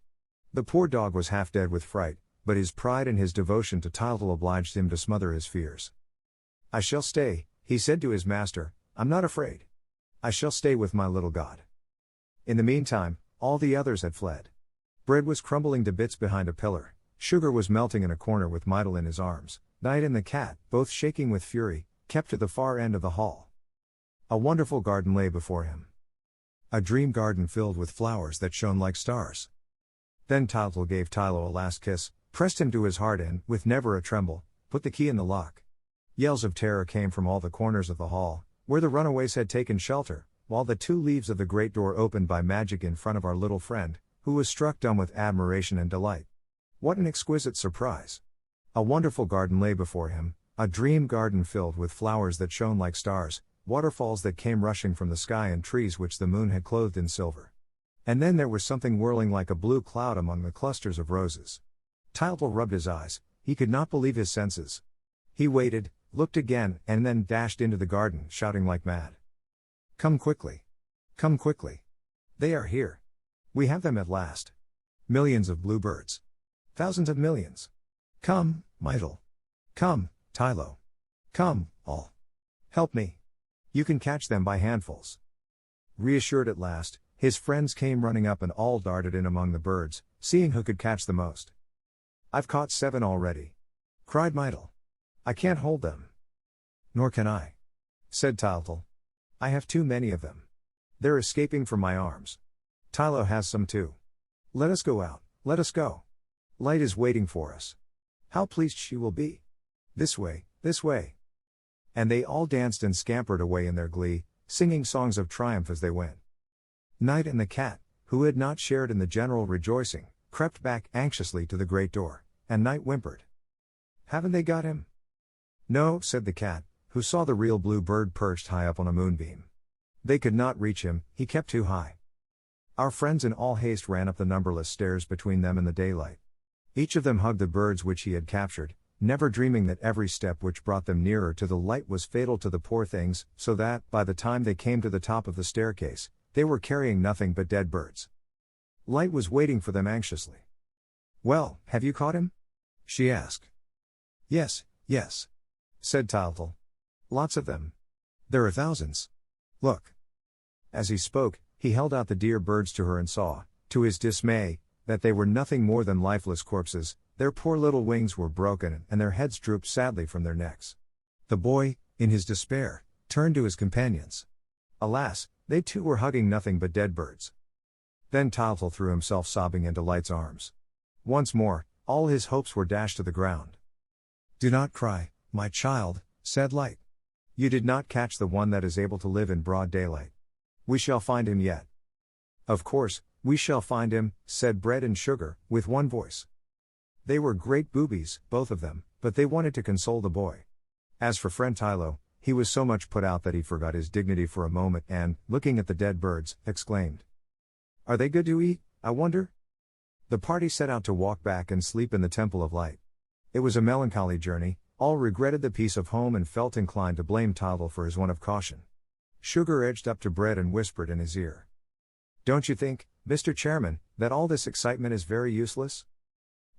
The poor dog was half dead with fright, but his pride and his devotion to Tylo obliged him to smother his fears. "I shall stay," he said to his master, "I'm not afraid. I shall stay with my little god." In the meantime, all the others had fled. Bread was crumbling to bits behind a pillar, Sugar was melting in a corner with Mydle in his arms, Knight and the cat, both shaking with fury, kept at the far end of the hall. A wonderful garden lay before him. A dream garden filled with flowers that shone like stars. Then Tylo gave Tylo a last kiss, pressed him to his heart and, with never a tremble, put the key in the lock. Yells of terror came from all the corners of the hall, where the runaways had taken shelter, while the two leaves of the great door opened by magic in front of our little friend, who was struck dumb with admiration and delight. What an exquisite surprise! A wonderful garden lay before him, a dream garden filled with flowers that shone like stars, waterfalls that came rushing from the sky and trees which the moon had clothed in silver. And then there was something whirling like a blue cloud among the clusters of roses. Tylo rubbed his eyes, he could not believe his senses. He waited, looked again, and then dashed into the garden, shouting like mad. "Come quickly! Come quickly! They are here! We have them at last! Millions of bluebirds! Thousands of millions! Come, Mydle! Come, Tylo! Come, all! Help me! You can catch them by handfuls!" Reassured at last, his friends came running up and all darted in among the birds, seeing who could catch the most. "I've caught 7 already!" cried Mydle. "I can't hold them." "Nor can I," said Tylo. "I have too many of them. They're escaping from my arms. Tylo has some too. Let us go out, let us go. Light is waiting for us. How pleased she will be. This way, this way." And they all danced and scampered away in their glee, singing songs of triumph as they went. Knight and the cat, who had not shared in the general rejoicing, crept back anxiously to the great door, and Knight whimpered. "Haven't they got him?" "No," said the cat, who saw the real blue bird perched high up on a moonbeam. "They could not reach him, he kept too high." Our friends in all haste ran up the numberless stairs between them and the daylight. Each of them hugged the birds which he had captured, never dreaming that every step which brought them nearer to the light was fatal to the poor things, so that, by the time they came to the top of the staircase, they were carrying nothing but dead birds. Light was waiting for them anxiously. "Well, have you caught him?" she asked. Yes, said Tylo. "Lots of them. There are thousands. Look." As he spoke, he held out the dear birds to her and saw, to his dismay, that they were nothing more than lifeless corpses. Their poor little wings were broken and their heads drooped sadly from their necks. The boy, in his despair, turned to his companions. Alas, they too were hugging nothing but dead birds. Then Tylo threw himself sobbing into Light's arms. Once more, all his hopes were dashed to the ground. "Do not cry, my child," said Light. "You did not catch the one that is able to live in broad daylight. We shall find him yet." "Of course, we shall find him," said Bread and Sugar, with one voice. They were great boobies, both of them, but they wanted to console the boy. As for friend Tylo, he was so much put out that he forgot his dignity for a moment and, looking at the dead birds, exclaimed, "Are they good to eat, I wonder?" The party set out to walk back and sleep in the Temple of Light. It was a melancholy journey, all regretted the peace of home and felt inclined to blame Tylo for his want of caution. Sugar edged up to Bread and whispered in his ear, "Don't you think, Mr. Chairman, that all this excitement is very useless?"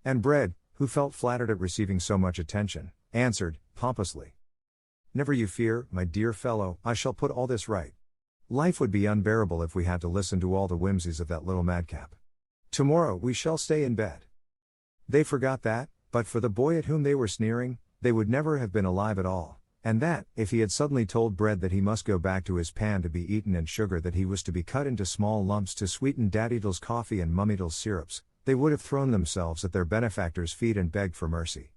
And Bread, who felt flattered at receiving so much attention, answered, pompously, "Never you fear, my dear fellow, I shall put all this right. Life would be unbearable if we had to listen to all the whimsies of that little madcap. Tomorrow we shall stay in bed." They forgot that, but for the boy at whom they were sneering, they would never have been alive at all, and that, if he had suddenly told Bread that he must go back to his pan to be eaten and Sugar that he was to be cut into small lumps to sweeten Daddy's coffee and Mummy's syrups, they would have thrown themselves at their benefactor's feet and begged for mercy.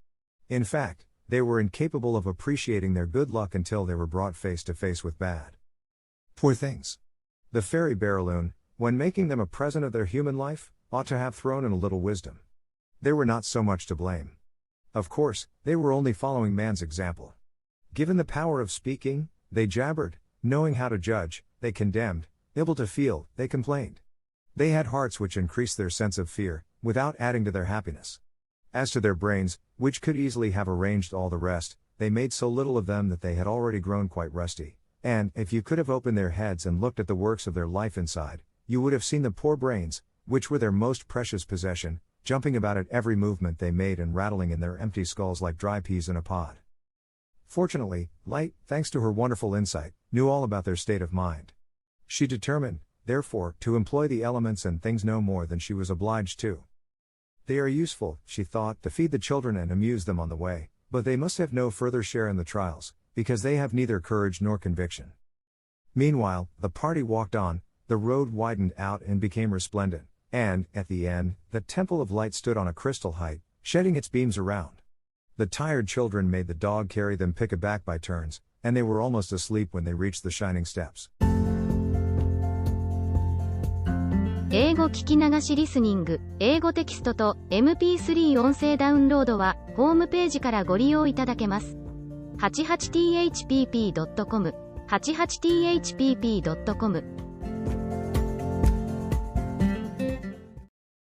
In fact, they were incapable of appreciating their good luck until they were brought face to face with bad. Poor things! The fairy Barreloon, when making them a present of their human life, ought to have thrown in a little wisdom. They were not so much to blame. Of course, they were only following man's example. Given the power of speaking, they jabbered; knowing how to judge, they condemned; able to feel, they complained. They had hearts which increased their sense of fear, without adding to their happiness. As to their brains, which could easily have arranged all the rest, they made so little of them that they had already grown quite rusty, and, if you could have opened their heads and looked at the works of their life inside, you would have seen the poor brains, which were their most precious possession, jumping about at every movement they made and rattling in their empty skulls like dry peas in a pod. Fortunately, Light, thanks to her wonderful insight, knew all about their state of mind. She determined, therefore, to employ the elements and things no more than she was obliged to. They are useful, she thought, to feed the children and amuse them on the way, but they must have no further share in the trials, because they have neither courage nor conviction. Meanwhile, the party walked on, the road widened out and became resplendent, and, at the end, the temple of light stood on a crystal height, shedding its beams around. The tired children made the dog carry them pick-a-back by turns, and they were almost asleep when they reached the shining steps. 英語聞き流しリスニング、英語テキストと MP3 音声ダウンロードは、ホームページからご利用いただけます。88thpp.com、88thpp.com